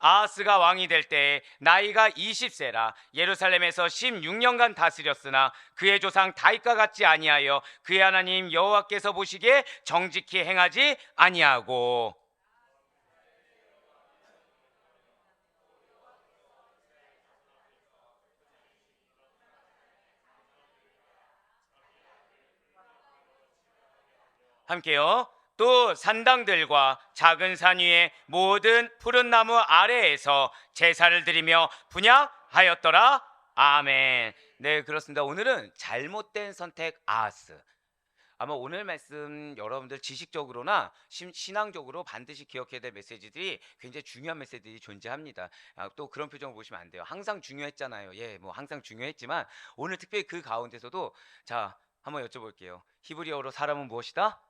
아하스가 왕이 될 때에 나이가 20세라 예루살렘에서 16년간 다스렸으나 그의 조상 다윗과 같지 아니하여 그의 하나님 여호와께서 보시기에 정직히 행하지 아니하고. 함께요. 또 산당들과 작은 산 위에 모든 푸른 나무 아래에서 제사를 드리며 분향하였더라. 아멘. 네, 그렇습니다. 오늘은 잘못된 선택 아하스. 아마 오늘 말씀 여러분들 지식적으로나 신앙적으로 반드시 기억해야 될 메시지들이 굉장히 중요한 메시지들이 존재합니다. 또 그런 표정을 보시면 안 돼요. 항상 중요했잖아요. 예, 뭐 항상 중요했지만 오늘 특별히 그 가운데서도 자, 한번 여쭤볼게요. 히브리어로 사람은 무엇이다?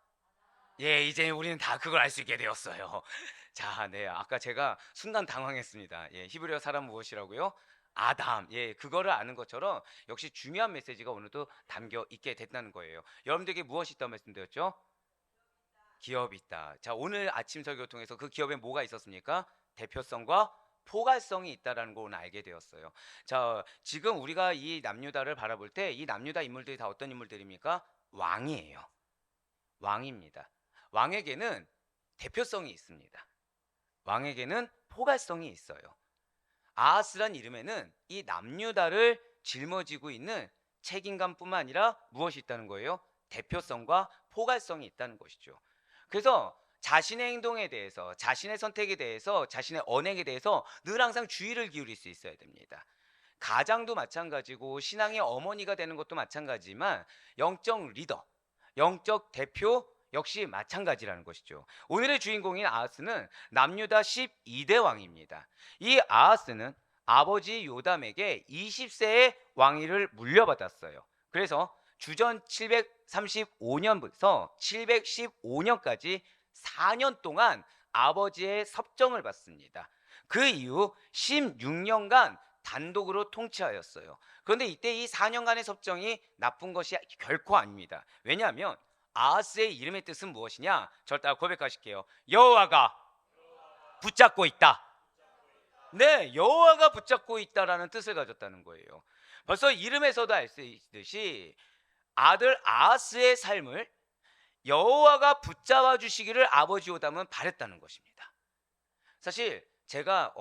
예, 이제 우리는 다 그걸 알 수 있게 되었어요. 자, 네, 아까 제가 순간 당황했습니다. 예, 히브리어 사람 무엇이라고요? 아담. 예, 그거를 아는 것처럼 역시 중요한 메시지가 오늘도 담겨 있게 됐다는 거예요. 여러분들에게 무엇이 있다고 말씀드렸죠? 기업이 있다. 자, 오늘 아침 설교 통해서 그 기업에 뭐가 있었습니까? 대표성과 포괄성이 있다라는 걸 오늘 알게 되었어요. 자, 지금 우리가 이 남유다를 바라볼 때 이 남유다 인물들이 다 어떤 인물들입니까? 왕이에요. 왕입니다. 왕에게는 대표성이 있습니다. 왕에게는 포괄성이 있어요. 아하스란 이름에는 이 남유다를 짊어지고 있는 책임감뿐만 아니라 무엇이 있다는 거예요? 대표성과 포괄성이 있다는 것이죠. 그래서 자신의 행동에 대해서, 자신의 선택에 대해서, 자신의 언행에 대해서 늘 항상 주의를 기울일 수 있어야 됩니다. 가장도 마찬가지고 신앙의 어머니가 되는 것도 마찬가지지만 영적 리더, 영적 대표 역시 마찬가지라는 것이죠. 오늘의 주인공인 아하스는 남유다 12대 왕입니다. 이 아하스는 아버지 요담에게 20세의 왕위를 물려받았어요. 그래서 주전 735년부터 715년까지 4년 동안 아버지의 섭정을 받습니다. 그 이후 16년간 단독으로 통치하였어요. 그런데 이때 이 4년간의 섭정이 나쁜 것이 결코 아닙니다. 왜냐하면 아하스의 이름의 뜻은 무엇이냐? 저를 따라 고백하실게요. 여호와가 붙잡고 있다. 네, 여호와가 붙잡고 있다라는 뜻을 가졌다는 거예요. 벌써 이름에서도 알 수 있듯이 아들 아하스의 삶을 여호와가 붙잡아 주시기를 아버지 요담은 바랬다는 것입니다. 사실 제가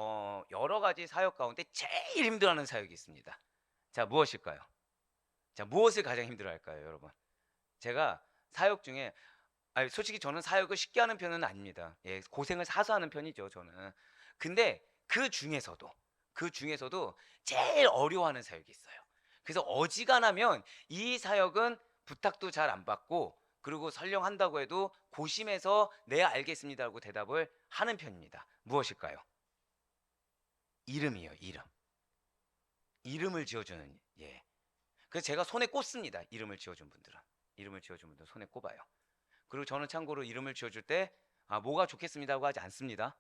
여러 가지 사역 가운데 제일 힘들어하는 사역이 있습니다. 자, 무엇일까요? 자, 무엇을 가장 힘들어할까요, 여러분? 제가 사역 중에 솔직히 저는 사역을 쉽게 하는 편은 아닙니다. 예, 고생을 사서 하는 편이죠, 저는. 근데 그 중에서도 제일 어려워하는 사역이 있어요. 그래서 어지간하면 이 사역은 부탁도 잘 안 받고 그리고 설령한다고 해도 고심해서 네 알겠습니다라고 대답을 하는 편입니다. 무엇일까요? 이름이에요. 이름을 지어주는. 예. 그래서 제가 손에 꽂습니다. 이름을 지어준 분들은 손에 꼽아요. 그리고 저는 참고로 이름을 지어줄 때 뭐가 좋겠습니다고 하지 않습니다.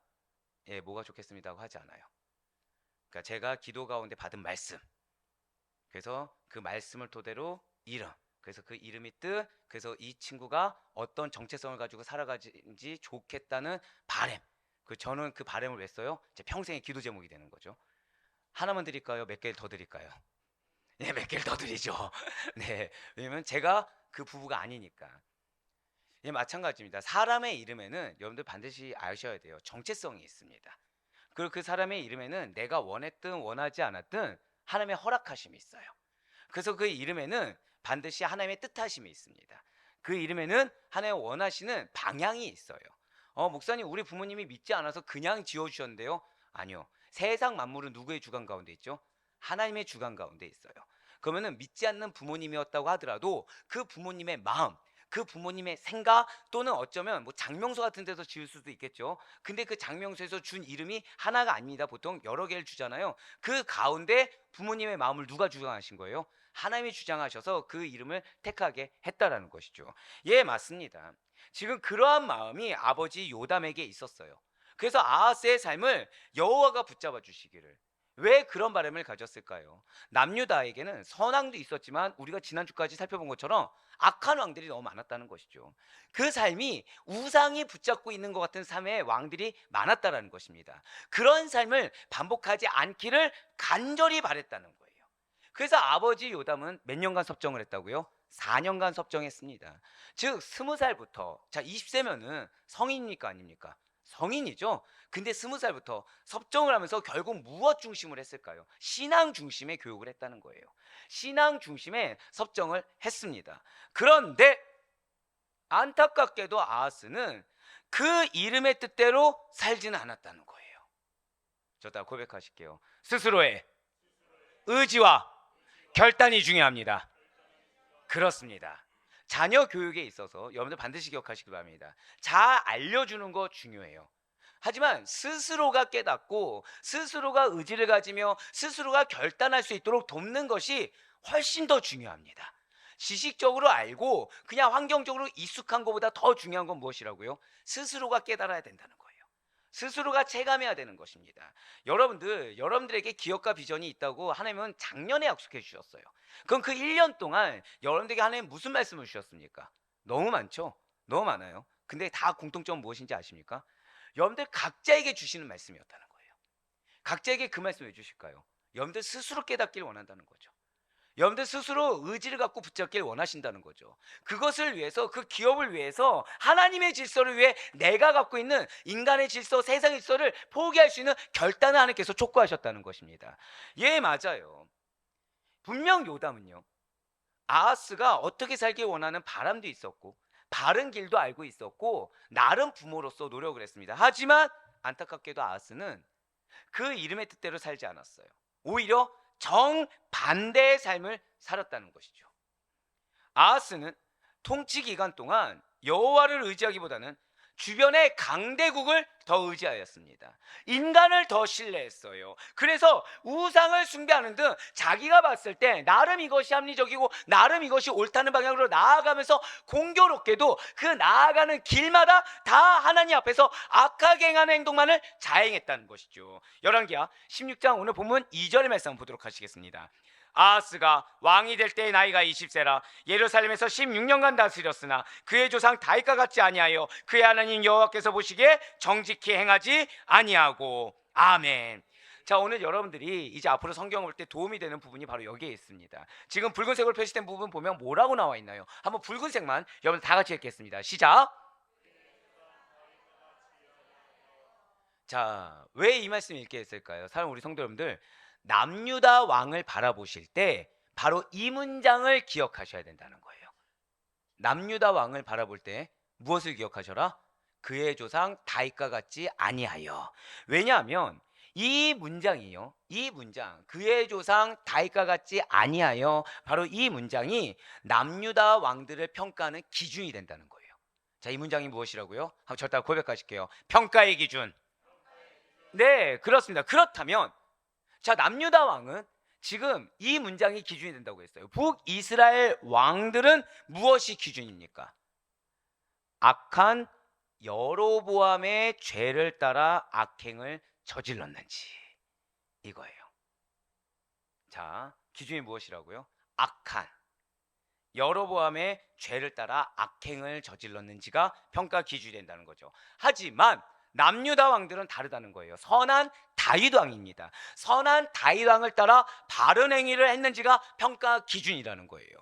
예, 뭐가 좋겠습니다고 하지 않아요. 그러니까 제가 기도 가운데 받은 말씀, 그래서 그 말씀을 토대로 이름, 그래서 그 이름이 뜻, 그래서 이 친구가 어떤 정체성을 가지고 살아가는지 좋겠다는 바램. 저는 그 바램을 왜 써요? 제 평생의 기도 제목이 되는 거죠. 하나만 드릴까요? 몇 개를 더 드릴까요? 네, 몇 개를 더 드리죠. 네, 왜냐면 제가 그 부부가 아니니까. 예, 마찬가지입니다. 사람의 이름에는 여러분들 반드시 아셔야 돼요. 정체성이 있습니다. 그리고 그 사람의 이름에는 내가 원했든 원하지 않았든 하나님의 허락하심이 있어요. 그래서 그 이름에는 반드시 하나님의 뜻하심이 있습니다. 그 이름에는 하나님의 원하시는 방향이 있어요. 목사님, 우리 부모님이 믿지 않아서 그냥 지어주셨는데요. 아니요. 세상 만물은 누구의 주관 가운데 있죠? 하나님의 주관 가운데 있어요. 그러면은 믿지 않는 부모님이었다고 하더라도 그 부모님의 마음, 그 부모님의 생각, 또는 어쩌면 뭐 장명소 같은 데서 지을 수도 있겠죠. 근데 그 장명소에서 준 이름이 하나가 아닙니다. 보통 여러 개를 주잖아요. 그 가운데 부모님의 마음을 누가 주장하신 거예요? 하나님이 주장하셔서 그 이름을 택하게 했다라는 것이죠. 예, 맞습니다. 지금 그러한 마음이 아버지 요담에게 있었어요. 그래서 아하스의 삶을 여호와가 붙잡아 주시기를, 왜 그런 바람을 가졌을까요? 남유다에게는 선왕도 있었지만 우리가 지난주까지 살펴본 것처럼 악한 왕들이 너무 많았다는 것이죠. 그 삶이 우상이 붙잡고 있는 것 같은 삶의 왕들이 많았다라는 것입니다. 그런 삶을 반복하지 않기를 간절히 바랬다는 거예요. 그래서 아버지 요담은 몇 년간 섭정을 했다고요? 4년간 섭정했습니다. 즉 20살부터, 자 20세면은 성인입니까 아닙니까? 성인이죠. 근데 20살부터 섭정을 하면서 결국 무엇 중심을 했을까요? 신앙 중심의 교육을 했다는 거예요. 신앙 중심의 섭정을 했습니다. 그런데 안타깝게도 아하스는 그 이름의 뜻대로 살지는 않았다는 거예요. 저다 고백하실게요. 스스로의 의지와 결단이 중요합니다. 그렇습니다. 자녀 교육에 있어서 여러분들 반드시 기억하시기 바랍니다. 잘 알려주는 거 중요해요. 하지만 스스로가 깨닫고 스스로가 의지를 가지며 스스로가 결단할 수 있도록 돕는 것이 훨씬 더 중요합니다. 지식적으로 알고 그냥 환경적으로 익숙한 것보다 더 중요한 건 무엇이라고요? 스스로가 깨달아야 된다는 거예요. 스스로가 체감해야 되는 것입니다. 여러분들에게 기업과 비전이 있다고 하나님은 작년에 약속해 주셨어요. 그럼 그 1년 동안 여러분들에게 하나님 무슨 말씀을 주셨습니까? 너무 많죠? 너무 많아요. 근데 다 공통점 무엇인지 아십니까? 여러분들 각자에게 주시는 말씀이었다는 거예요. 각자에게 그 말씀 왜 주실까요? 여러분들 스스로 깨닫기를 원한다는 거죠. 여러분들 스스로 의지를 갖고 붙잡기를 원하신다는 거죠. 그것을 위해서, 그 기업을 위해서, 하나님의 질서를 위해 내가 갖고 있는 인간의 질서, 세상의 질서를 포기할 수 있는 결단을 하나님께서 촉구하셨다는 것입니다. 예, 맞아요. 분명 요담은요, 아하스가 어떻게 살길 원하는 바람도 있었고 바른 길도 알고 있었고 나름 부모로서 노력을 했습니다. 하지만 안타깝게도 아하스는 그 이름의 뜻대로 살지 않았어요. 오히려 정반대의 삶을 살았다는 것이죠. 아하스는 통치 기간 동안 여호와를 의지하기보다는 주변의 강대국을 더 의지하였습니다. 인간을 더 신뢰했어요. 그래서 우상을 숭배하는 등 자기가 봤을 때 나름 이것이 합리적이고 나름 이것이 옳다는 방향으로 나아가면서 공교롭게도 그 나아가는 길마다 다 하나님 앞에서 악하게 행하는 행동만을 자행했다는 것이죠. 열왕기하 16장 오늘 본문 2절의 말씀 보도록 하시겠습니다. 아하스가 왕이 될 때의 나이가 20세라 예루살렘에서 16년간 다스렸으나 그의 조상 다윗과 같지 아니하여 그의 하나님 여호와께서 보시기에 정직히 행하지 아니하고. 아멘. 자, 오늘 여러분들이 이제 앞으로 성경을 볼 때 도움이 되는 부분이 바로 여기에 있습니다. 지금 붉은색으로 표시된 부분 보면 뭐라고 나와 있나요? 한번 붉은색만 여러분들 다 같이 읽겠습니다. 시작. 자, 왜 이 말씀 읽게 했을까요? 사랑 우리 성도 여러분들, 남유다 왕을 바라보실 때 바로 이 문장을 기억하셔야 된다는 거예요. 남유다 왕을 바라볼 때 무엇을 기억하셔라? 그의 조상 다윗과 같지 아니하여. 왜냐하면 이 문장이요, 이 문장, 그의 조상 다윗과 같지 아니하여, 바로 이 문장이 남유다 왕들을 평가하는 기준이 된다는 거예요. 자, 이 문장이 무엇이라고요? 한번 저를 따라 고백하실게요. 평가의 기준. 네, 그렇습니다. 그렇다면 자, 남유다 왕은 지금 이 문장이 기준이 된다고 했어요. 북이스라엘 왕들은 무엇이 기준입니까? 악한 여로보암의 죄를 따라 악행을 저질렀는지, 이거예요. 자, 기준이 무엇이라고요? 악한 여로보암의 죄를 따라 악행을 저질렀는지가 평가 기준이 된다는 거죠. 하지만 남유다 왕들은 다르다는 거예요. 선한 다윗 왕입니다. 선한 다윗 왕을 따라 바른 행위를 했는지가 평가 기준이라는 거예요.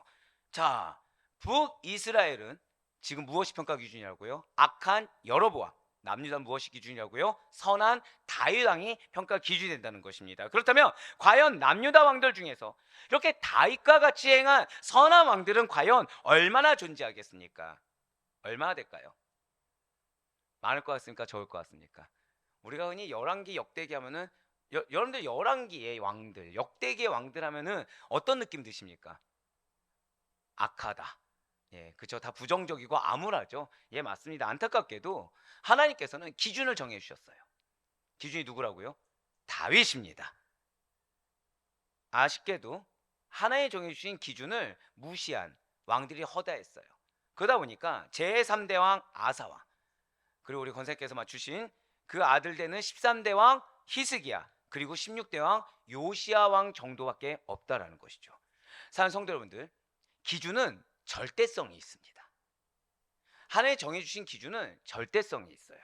자, 북이스라엘은 지금 무엇이 평가 기준이라고요? 악한 여로보암. 남유다는 무엇이 기준이라고요? 선한 다윗 왕이 평가 기준이 된다는 것입니다. 그렇다면 과연 남유다 왕들 중에서 이렇게 다윗과 같이 행한 선한 왕들은 과연 얼마나 존재하겠습니까? 얼마나 될까요? 많을 것 같습니까? 적을 것 같습니까? 우리가 흔히 열왕기 역대기 하면은 여러분들 열왕기의 왕들, 역대기의 왕들 하면은 어떤 느낌 드십니까? 악하다. 예, 그죠. 다 부정적이고 암울하죠. 예, 맞습니다. 안타깝게도 하나님께서는 기준을 정해 주셨어요. 기준이 누구라고요? 다윗입니다. 아쉽게도 하나님 정해 주신 기준을 무시한 왕들이 허다했어요. 그러다 보니까 제3대 왕 아사왕, 그리고 우리 권사님께서 맞추신 그 아들 되는 13대 왕 히스기야, 그리고 16대 왕 요시야 왕 정도밖에 없다라는 것이죠. 사랑하는 성도 여러분들, 기준은 절대성이 있습니다. 하나님 정해주신 기준은 절대성이 있어요.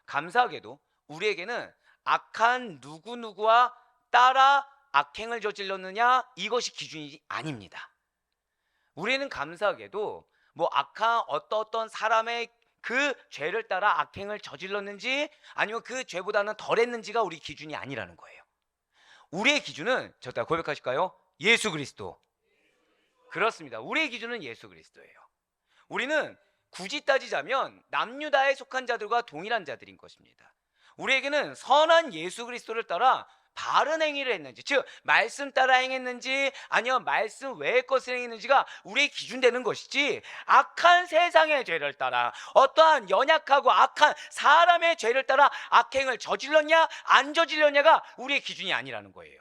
감사하게도 우리에게는 악한 누구누구와 따라 악행을 저질렀느냐, 이것이 기준이 아닙니다. 우리는 감사하게도 뭐 악한 어떤 사람의 그 죄를 따라 악행을 저질렀는지 아니면 그 죄보다는 덜했는지가 우리 기준이 아니라는 거예요. 우리의 기준은, 저다 고백하실까요? 예수 그리스도. 그렇습니다. 우리의 기준은 예수 그리스도예요. 우리는 굳이 따지자면 남유다에 속한 자들과 동일한 자들인 것입니다. 우리에게는 선한 예수 그리스도를 따라 바른 행위를 했는지, 즉 말씀 따라 행했는지 아니면 말씀 외의 것을 행했는지가 우리의 기준되는 것이지, 악한 세상의 죄를 따라 어떠한 연약하고 악한 사람의 죄를 따라 악행을 저질렀냐 안 저질렀냐가 우리의 기준이 아니라는 거예요.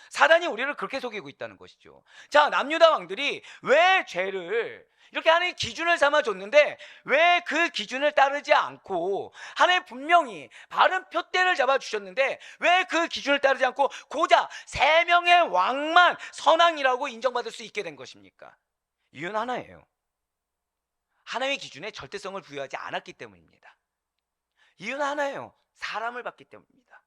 사단이 우리를 그렇게 속이고 있다는 것이죠. 자, 남유다 왕들이 왜 죄를 이렇게 하나님 기준을 삼아줬는데 왜 그 기준을 따르지 않고, 하나님 분명히 바른 표대를 잡아주셨는데 왜 그 기준을 따르지 않고 고작 3명의 왕만 선왕이라고 인정받을 수 있게 된 것입니까? 이유는 하나예요. 하나님의 기준에 절대성을 부여하지 않았기 때문입니다. 이유는 하나예요. 사람을 봤기 때문입니다.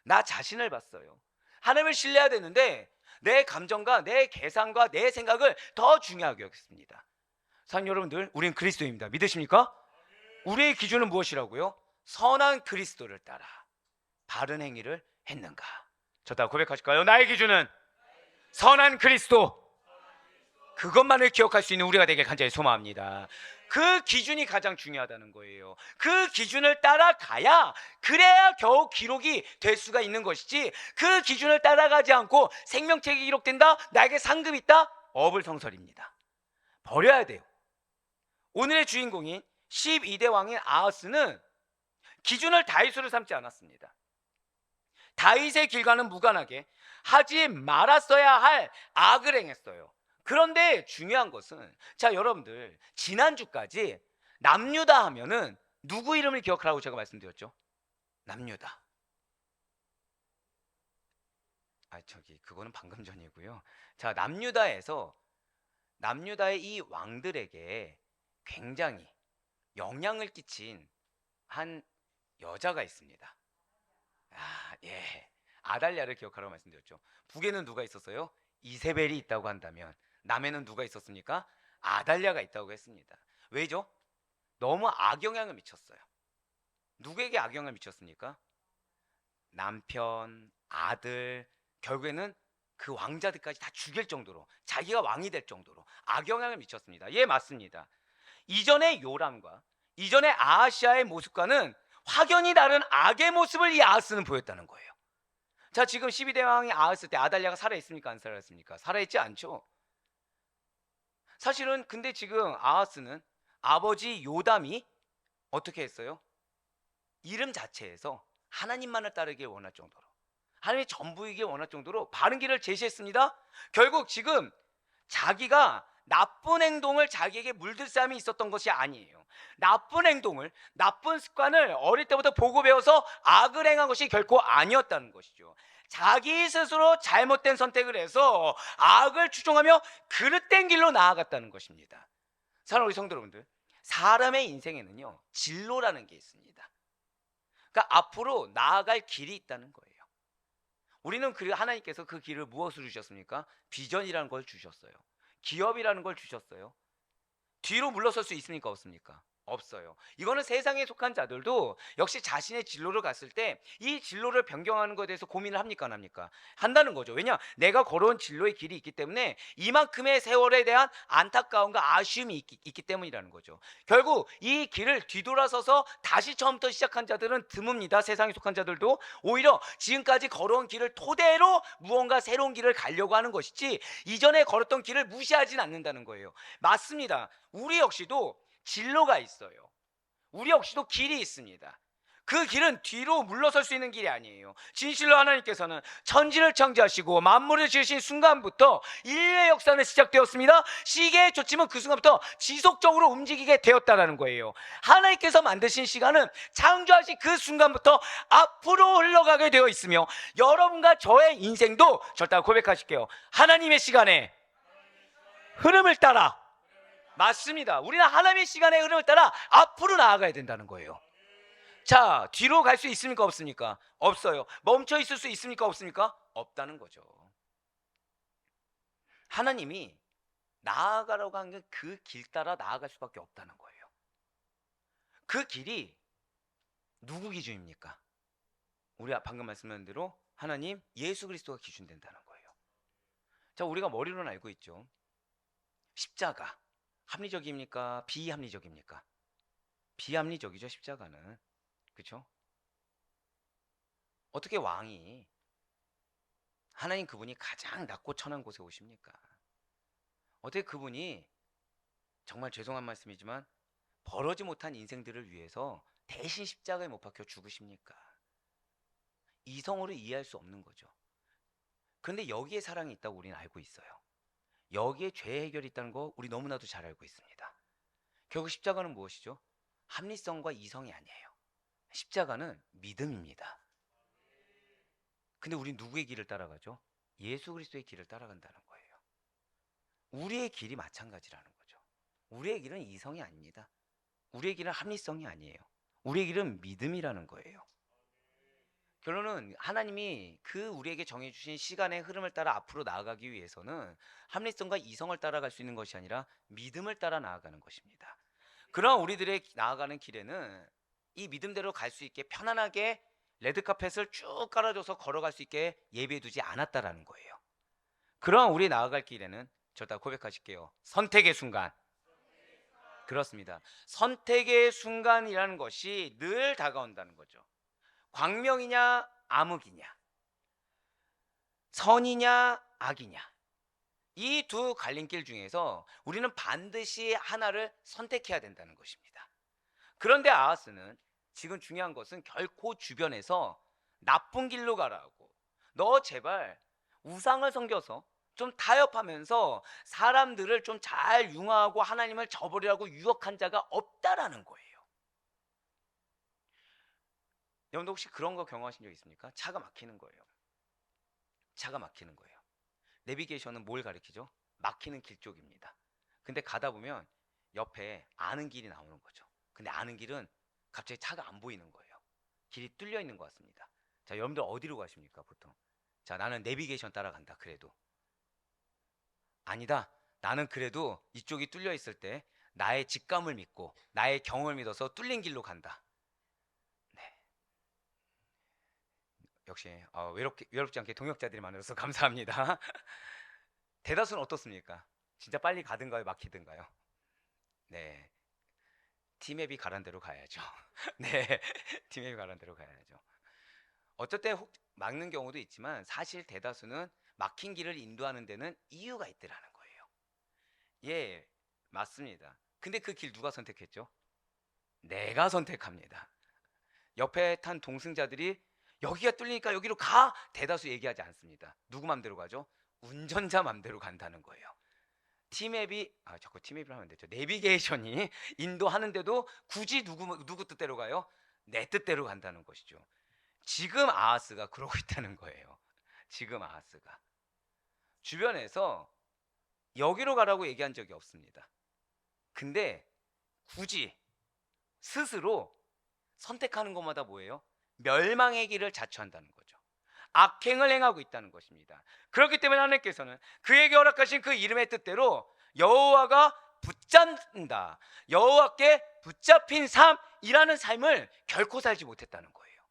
나 자신을 봤어요. 하나님을 신뢰해야 되는데 내 감정과 내 계산과 내 생각을 더 중요하게 여겼습니다. 사랑하는 여러분들, 우리는 그리스도입니다. 믿으십니까? 우리의 기준은 무엇이라고요? 선한 그리스도를 따라 바른 행위를 했는가? 저 다 고백하실까요? 나의 기준은 선한 그리스도. 그것만을 기억할 수 있는 우리가 되길 간절히 소망합니다. 그 기준이 가장 중요하다는 거예요. 그 기준을 따라가야, 그래야 겨우 기록이 될 수가 있는 것이지, 그 기준을 따라가지 않고 생명책이 기록된다, 나에게 상급이 있다, 어불성설입니다. 버려야 돼요. 오늘의 주인공인 12대 왕인 아하스는 기준을 다윗으로 삼지 않았습니다. 다윗의 길과는 무관하게 하지 말았어야 할 악을 행했어요. 그런데 중요한 것은, 자 여러분들, 지난주까지 남유다 하면은 누구 이름을 기억하라고 제가 말씀드렸죠? 남유다. 그거는 방금 전이고요. 자, 남유다의 이 왕들에게 굉장히 영향을 끼친 한 여자가 있습니다. 아달랴를 기억하라고 말씀드렸죠. 북에는 누가 있었어요? 이세벨이 있다고 한다면 남에는 누가 있었습니까? 아달랴가 있다고 했습니다. 왜죠? 너무 악영향을 미쳤어요. 누구에게 악영향을 미쳤습니까? 남편, 아들, 결국에는 그 왕자들까지 다 죽일 정도로, 자기가 왕이 될 정도로 악영향을 미쳤습니다. 예, 맞습니다. 이전의 요람과 이전의 아하시아의 모습과는 확연히 다른 악의 모습을 이 아하스는 보였다는 거예요. 자, 지금 12대 왕이 아하스 때 아달랴가 살아있습니까? 안 살아있습니까? 살아있지 않죠. 사실은 근데 지금 아하스는 아버지 요담이 어떻게 했어요? 이름 자체에서 하나님만을 따르길 원할 정도로, 하나님의 전부이길 원할 정도로 바른 길을 제시했습니다. 결국 지금 자기가 나쁜 행동을 자기에게 물들 삶이 있었던 것이 아니에요. 나쁜 행동을, 나쁜 습관을 어릴 때부터 보고 배워서 악을 행한 것이 결코 아니었다는 것이죠. 자기 스스로 잘못된 선택을 해서 악을 추종하며 그릇된 길로 나아갔다는 것입니다. 사랑하는 우리 성도 여러분들, 사람의 인생에는요 진로라는 게 있습니다. 그러니까 앞으로 나아갈 길이 있다는 거예요. 우리는 하나님께서 그 길을 무엇으로 주셨습니까? 비전이라는 걸 주셨어요. 기업이라는 걸 주셨어요. 뒤로 물러설 수 있습니까? 없습니까? 없어요. 이거는 세상에 속한 자들도 역시 자신의 진로를 갔을 때 이 진로를 변경하는 것에 대해서 고민을 합니까? 안 합니까? 한다는 거죠. 왜냐? 내가 걸어온 진로의 길이 있기 때문에 이만큼의 세월에 대한 안타까움과 아쉬움이 있기 때문이라는 거죠. 결국 이 길을 뒤돌아서서 다시 처음부터 시작한 자들은 드뭅니다. 세상에 속한 자들도 오히려 지금까지 걸어온 길을 토대로 무언가 새로운 길을 가려고 하는 것이지, 이전에 걸었던 길을 무시하진 않는다는 거예요. 맞습니다. 우리 역시도 진로가 있어요. 우리 역시도 길이 있습니다. 그 길은 뒤로 물러설 수 있는 길이 아니에요. 진실로 하나님께서는 천지를 창조하시고 만물을 지으신 순간부터 인류의 역사는 시작되었습니다. 시계의 초침은 그 순간부터 지속적으로 움직이게 되었다는 거예요. 하나님께서 만드신 시간은 창조하신 그 순간부터 앞으로 흘러가게 되어 있으며, 여러분과 저의 인생도 절대 고백하실게요. 하나님의 시간에 흐름을 따라, 맞습니다. 우리는 하나님의 시간의 흐름을 따라 앞으로 나아가야 된다는 거예요. 자, 뒤로 갈 수 있습니까? 없습니까? 없어요. 멈춰 있을 수 있습니까? 없습니까? 없다는 거죠. 하나님이 나아가라고 한 게 그 길 따라 나아갈 수밖에 없다는 거예요. 그 길이 누구 기준입니까? 우리 방금 말씀한 대로 하나님 예수 그리스도가 기준 된다는 거예요. 자, 우리가 머리로는 알고 있죠. 십자가 합리적입니까? 비합리적입니까? 비합리적이죠, 십자가는. 그렇죠? 어떻게 왕이, 하나님 그분이 가장 낮고 천한 곳에 오십니까? 어떻게 그분이, 정말 죄송한 말씀이지만 벌어지 못한 인생들을 위해서 대신 십자가에 못 박혀 죽으십니까? 이성으로 이해할 수 없는 거죠. 그런데 여기에 사랑이 있다고 우리는 알고 있어요. 여기에 죄 해결이 있다는 거 우리 너무나도 잘 알고 있습니다. 결국 십자가는 무엇이죠? 합리성과 이성이 아니에요. 십자가는 믿음입니다. 근데 우리 누구의 길을 따라가죠? 예수 그리스도의 길을 따라간다는 거예요. 우리의 길이 마찬가지라는 거죠. 우리의 길은 이성이 아닙니다. 우리의 길은 합리성이 아니에요. 우리의 길은 믿음이라는 거예요. 결론은 하나님이 그 우리에게 정해주신 시간의 흐름을 따라 앞으로 나아가기 위해서는 합리성과 이성을 따라갈 수 있는 것이 아니라 믿음을 따라 나아가는 것입니다. 그런 우리들의 나아가는 길에는 이 믿음대로 갈 수 있게 편안하게 레드카펫을 쭉 깔아줘서 걸어갈 수 있게 예비해두지 않았다라는 거예요. 그런 우리 나아갈 길에는 저다 고백하실게요. 선택의 순간. 그렇습니다. 선택의 순간이라는 것이 늘 다가온다는 거죠. 광명이냐 암흑이냐, 선이냐 악이냐, 이 두 갈림길 중에서 우리는 반드시 하나를 선택해야 된다는 것입니다. 그런데 아하스는, 지금 중요한 것은 결코 주변에서 나쁜 길로 가라고, 너 제발 우상을 섬겨서 좀 타협하면서 사람들을 좀 잘 융화하고 하나님을 저버리라고 유혹한 자가 없다라는 거예요. 여러분도 혹시 그런 거 경험하신 적 있습니까? 차가 막히는 거예요. 차가 막히는 거예요. 내비게이션은 뭘 가리키죠? 막히는 길 쪽입니다. 근데 가다 보면 옆에 아는 길이 나오는 거죠. 근데 아는 길은 갑자기 차가 안 보이는 거예요. 길이 뚫려 있는 것 같습니다. 자, 여러분들 어디로 가십니까 보통? 자, 나는 내비게이션 따라간다. 그래도 아니다, 나는 그래도 이쪽이 뚫려 있을 때 나의 직감을 믿고 나의 경험을 믿어서 뚫린 길로 간다. 네, 역시 외롭지 않게 동역자들이 많아서 감사합니다. 대다수는 어떻습니까? 진짜 빨리 가든가요, 막히든가요? 네, 티맵이 가란 대로 가야죠. 네, 티맵이 가란 대로 가야죠. 어쩔 때 혹 막는 경우도 있지만 사실 대다수는 막힌 길을 인도하는 데는 이유가 있더라는 거예요. 예, 맞습니다. 근데 그 길 누가 선택했죠? 내가 선택합니다. 옆에 탄 동승자들이 여기가 뚫리니까 여기로 가! 대다수 얘기하지 않습니다. 누구 맘대로 가죠? 운전자 맘대로 간다는 거예요. 티맵이, 자꾸 티맵이라 하면 되죠. 내비게이션이 인도하는데도 굳이 누구 뜻대로 가요? 내 뜻대로 간다는 것이죠. 지금 아하스가 그러고 있다는 거예요. 지금 아하스가 주변에서 여기로 가라고 얘기한 적이 없습니다. 근데 굳이 스스로 선택하는 것마다 뭐예요? 멸망의 길을 자처한다는 거죠. 악행을 행하고 있다는 것입니다. 그렇기 때문에 하나님께서는 그에게 허락하신 그 이름의 뜻대로 여호와가 붙잡는다, 여호와께 붙잡힌 삶이라는 삶을 결코 살지 못했다는 거예요.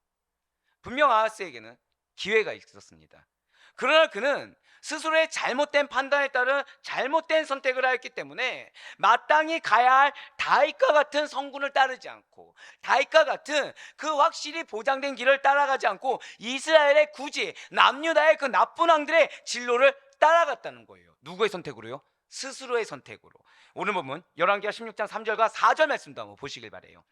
분명 아하스에게는 기회가 있었습니다. 그러나 그는 스스로의 잘못된 판단에 따른 잘못된 선택을 하였기 때문에 마땅히 가야 할 다윗과 같은 성군을 따르지 않고, 다윗과 같은 그 확실히 보장된 길을 따라가지 않고 이스라엘의 굳이 남유다의 그 나쁜 왕들의 진로를 따라갔다는 거예요. 누구의 선택으로요? 스스로의 선택으로. 오늘 보면 열왕기하 16장 3절과 4절 말씀도 한번 보시길 바래요.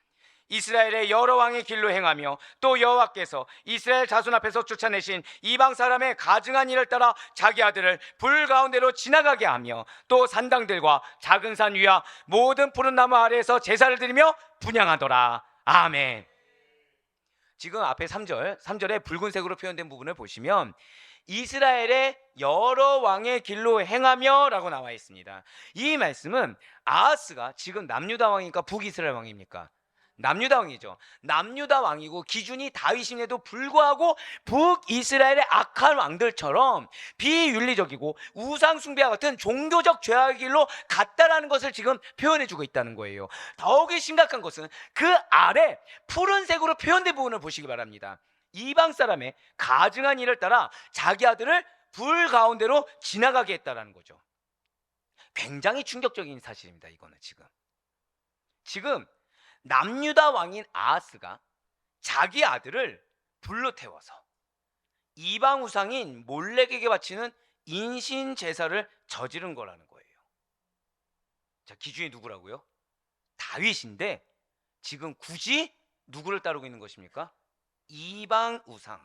이스라엘의 여러 왕의 길로 행하며 또 여호와께서 이스라엘 자손 앞에서 쫓아내신 이방 사람의 가증한 일을 따라 자기 아들을 불 가운데로 지나가게 하며 또 산당들과 작은 산 위와 모든 푸른 나무 아래에서 제사를 드리며 분향하더라. 아멘. 지금 앞에 3절에 붉은색으로 표현된 부분을 보시면 이스라엘의 여러 왕의 길로 행하며 라고 나와 있습니다. 이 말씀은 아하스가 지금 남유다 왕이니까 북이스라엘 왕입니까? 남유다 왕이죠. 남유다 왕이고 기준이 다윗임에도 불구하고 북이스라엘의 악한 왕들처럼 비윤리적이고 우상숭배와 같은 종교적 죄악의 길로 갔다라는 것을 지금 표현해주고 있다는 거예요. 더욱이 심각한 것은 그 아래 푸른색으로 표현된 부분을 보시기 바랍니다. 이방 사람의 가증한 일을 따라 자기 아들을 불 가운데로 지나가게 했다라는 거죠. 굉장히 충격적인 사실입니다. 이거는 지금 남유다 왕인 아하스가 자기 아들을 불로 태워서 이방 우상인 몰렉에게 바치는 인신 제사를 저지른 거라는 거예요. 자, 기준이 누구라고요? 다윗인데 지금 굳이 누구를 따르고 있는 것입니까? 이방 우상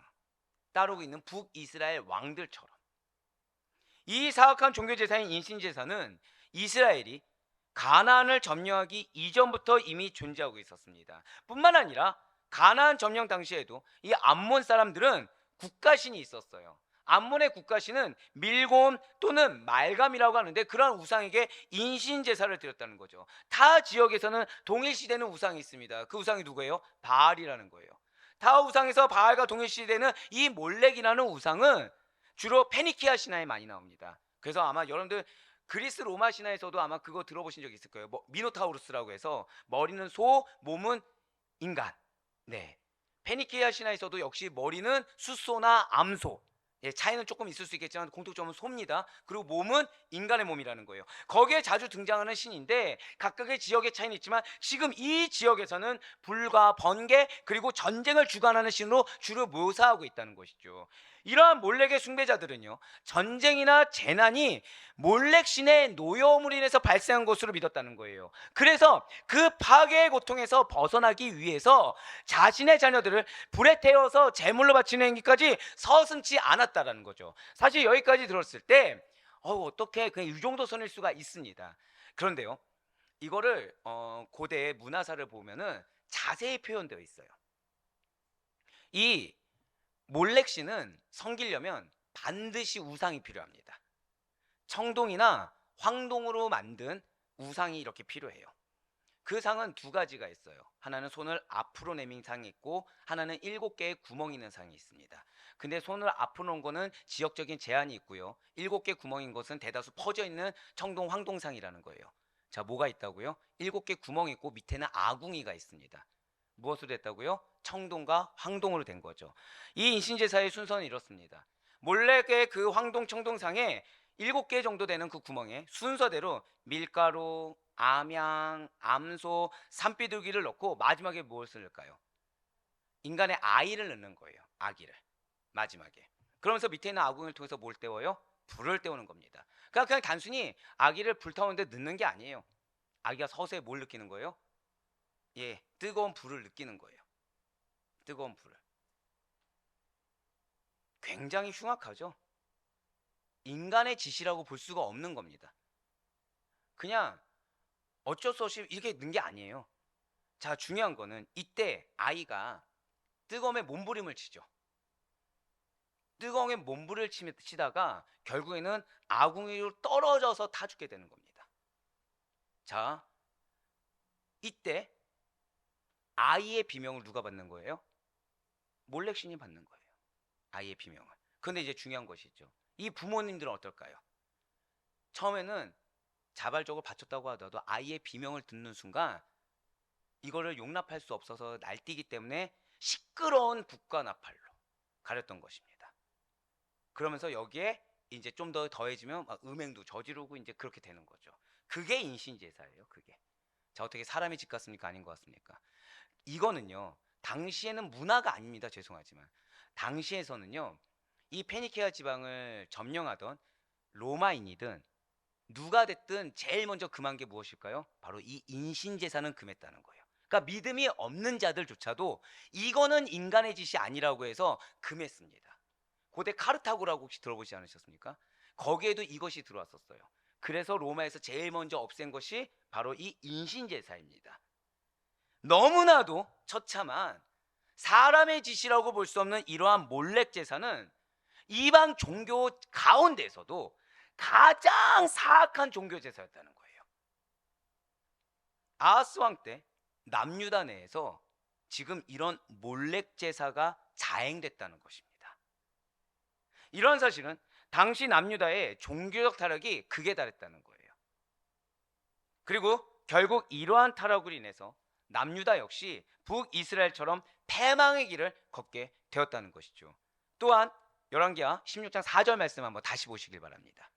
따르고 있는 북이스라엘 왕들처럼. 이 사악한 종교 제사인 인신 제사는 이스라엘이 가나안을 점령하기 이전부터 이미 존재하고 있었습니다. 뿐만 아니라 가나안 점령 당시에도 이 암몬 사람들은 국가신이 있었어요. 암몬의 국가신은 밀곰 또는 말감이라고 하는데 그런 우상에게 인신 제사를 드렸다는 거죠. 타 지역에서는 동일시되는 우상이 있습니다. 그 우상이 누구예요? 바알이라는 거예요. 타 우상에서 바알과 동일시되는 이 몰렉이라는 우상은 주로 페니키아 신화에 많이 나옵니다. 그래서 아마 여러분들 그리스 로마 신화에서도 아마 그거 들어보신 적 있을 거예요. 미노타우루스라고 해서 머리는 소, 몸은 인간. 네. 페니키아 신화에서도 역시 머리는 숫소나 암소. 예, 차이는 조금 있을 수 있겠지만 공통점은 소입니다. 그리고 몸은 인간의 몸이라는 거예요. 거기에 자주 등장하는 신인데 각각의 지역의 차이는 있지만 지금 이 지역에서는 불과 번개 그리고 전쟁을 주관하는 신으로 주로 묘사하고 있다는 것이죠. 이러한 몰렉의 숭배자들은요, 전쟁이나 재난이 몰렉 신의 노여움으로 인해서 발생한 것으로 믿었다는 거예요. 그래서 그 파괴의 고통에서 벗어나기 위해서 자신의 자녀들을 불에 태워서 제물로 바치는 행위까지 서슴지 않았다라는 거죠. 사실 여기까지 들었을 때 어떻게 그냥 이 정도 선일 수가 있습니다. 그런데요, 이거를 고대 문화사를 보면은 자세히 표현되어 있어요. 이 몰렉 신은 섬기려면 반드시 우상이 필요합니다. 청동이나 황동으로 만든 우상이 이렇게 필요해요. 그 상은 두 가지가 있어요. 하나는 손을 앞으로 내민 상이 있고 하나는 7개의 구멍이 있는 상이 있습니다. 근데 손을 앞으로 놓은 거는 지역적인 제한이 있고요. 7개 구멍인 것은 대다수 퍼져 있는 청동 황동상이라는 거예요. 자, 뭐가 있다고요? 7개 구멍이 있고 밑에는 아궁이가 있습니다. 무엇으로 됐다고요? 청동과 황동으로 된 거죠. 이 인신제사의 순서는 이렇습니다. 몰렉의 그 황동 청동상에 7개 정도 되는 그 구멍에 순서대로 밀가루, 암양, 암소, 산비둘기를 넣고 마지막에 무엇을 넣을까요? 인간의 아이를 넣는 거예요. 아기를 마지막에. 그러면서 밑에 있는 아궁이를 통해서 뭘 때워요? 불을 때우는 겁니다. 그러니까 그냥 단순히 아기를 불타오는데 넣는 게 아니에요. 아기가 서서히 뭘 느끼는 거예요? 예, 뜨거운 불을 느끼는 거예요. 뜨거운 불을. 굉장히 흉악하죠. 인간의 짓이라고 볼 수가 없는 겁니다. 그냥 어쩔 수 없이 이렇게 넣은 게 아니에요. 자, 중요한 거는 이때 아이가 뜨거움에 몸부림을 치죠. 뜨거움에 몸부림을 치다가 결국에는 아궁이로 떨어져서 타 죽게 되는 겁니다. 자, 이때 아이의 비명을 누가 받는 거예요? 몰렉신이 받는 거예요. 아이의 비명을. 그런데 이제 중요한 것이 있죠. 이 부모님들은 어떨까요? 처음에는 자발적으로 바쳤다고 하더라도 아이의 비명을 듣는 순간 이거를 용납할 수 없어서 날뛰기 때문에 시끄러운 북과 나팔로 가렸던 것입니다. 그러면서 여기에 이제 좀 더 더해지면 음행도 저지르고 이제 그렇게 되는 거죠. 그게 인신제사예요. 그게. 자, 어떻게 사람의 집 같습니까? 아닌 것 같습니까? 이거는요, 당시에는 문화가 아닙니다. 죄송하지만 당시에서는요, 이 페니케아 지방을 점령하던 로마인이든 누가 됐든 제일 먼저 금한 게 무엇일까요? 바로 이 인신제사는 금했다는 거예요. 그러니까 믿음이 없는 자들조차도 이거는 인간의 짓이 아니라고 해서 금했습니다. 고대 카르타고라고 혹시 들어보지 않으셨습니까? 거기에도 이것이 들어왔었어요. 그래서 로마에서 제일 먼저 없앤 것이 바로 이 인신제사입니다. 너무나도 처참한 사람의 짓이라고 볼 수 없는 이러한 몰렉제사는 이방 종교 가운데서도 가장 사악한 종교제사였다는 거예요. 아하스 왕 때 남유다 내에서 지금 이런 몰렉제사가 자행됐다는 것입니다. 이런 사실은 당시 남유다의 종교적 타락이 극에 달했다는 거예요. 그리고 결국 이러한 타락으로 인해서 남유다 역시 북이스라엘처럼 패망의 길을 걷게 되었다는 것이죠. 또한 열왕기하 16장 4절 말씀 한번 다시 보시길 바랍니다.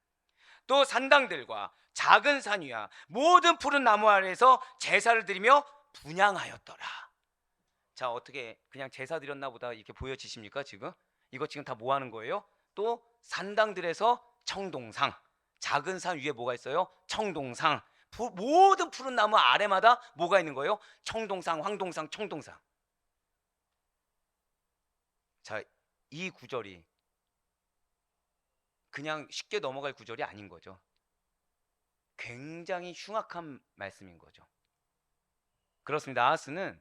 또 산당들과 작은 산 위와 모든 푸른 나무 아래에서 제사를 드리며 분향하였더라. 자, 어떻게 그냥 제사 드렸나 보다 이렇게 보여지십니까? 지금 이거 지금 다 뭐 하는 거예요? 또 산당들에서 청동상, 작은 산 위에 뭐가 있어요? 청동상. 모든 푸른 나무 아래마다 뭐가 있는 거예요? 청동상, 황동상, 청동상. 자, 이 구절이 그냥 쉽게 넘어갈 구절이 아닌 거죠. 굉장히 흉악한 말씀인 거죠. 그렇습니다. 아하스는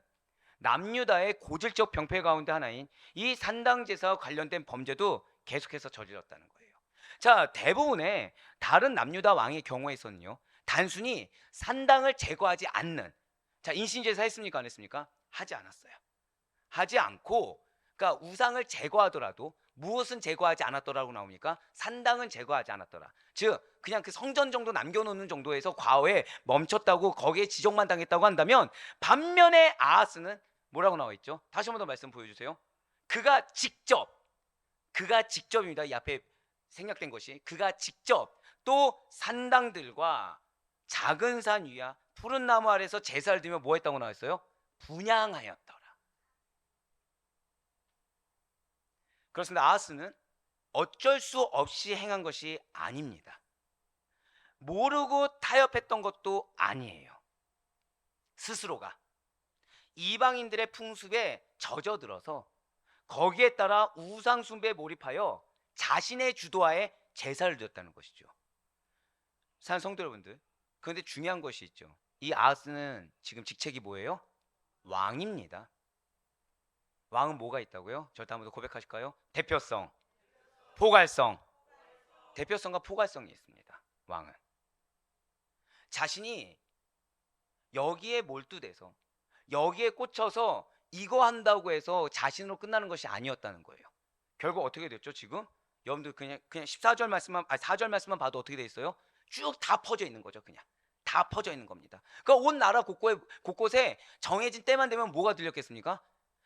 남유다의 고질적 병폐 가운데 하나인 이 산당제사와 관련된 범죄도 계속해서 저질렀다는 거예요. 자, 대부분의 다른 남유다 왕의 경우에서는요, 단순히 산당을 제거하지 않는, 자, 인신제사 했습니까? 안 했습니까? 하지 않았어요. 하지 않고, 그러니까 우상을 제거하더라도 무엇은 제거하지 않았더라고 나옵니까? 산당은 제거하지 않았더라. 즉 그냥 그 성전 정도 남겨놓는 정도에서 과거에 멈췄다고, 거기에 지적만 당했다고 한다면, 반면에 아하스는 뭐라고 나와 있죠? 다시 한 번 더 말씀 보여주세요. 그가 직접입니다. 이 앞에 생략된 것이 그가 직접 또 산당들과 작은 산 위와 푸른 나무 아래서 제사를 드리며 뭐 했다고 나와 있어요? 분향하였더라. 그렇습니다. 아하스는 어쩔 수 없이 행한 것이 아닙니다. 모르고 타협했던 것도 아니에요. 스스로가 이방인들의 풍습에 젖어들어서 거기에 따라 우상 숭배에 몰입하여 자신의 주도하에 제사를 드렸다는 것이죠. 사랑하는 성도 여러분들, 그런데 중요한 것이 있죠. 이 아하스는 지금 직책이 뭐예요? 왕입니다. 왕은 뭐가 있다고요? 저한테 한번 더 고백하실까요? 대표성, 포괄성. 대표성과 포괄성이 있습니다. 왕은 자신이 여기에 몰두돼서 여기에 꽂혀서 이거 한다고 해서 자신으로 끝나는 것이 아니었다는 거예요. 결국 어떻게 됐죠? 지금 여러분들 그냥 14절 말씀만, 4절 말씀만 봐도 어떻게 돼 있어요? 쭉 다 퍼져 있는 거죠. 그냥 다 퍼져 있는 겁니다. 그러니까 온 나라 곳곳에 정해진 때만 되면 뭐가 들렸겠습니까?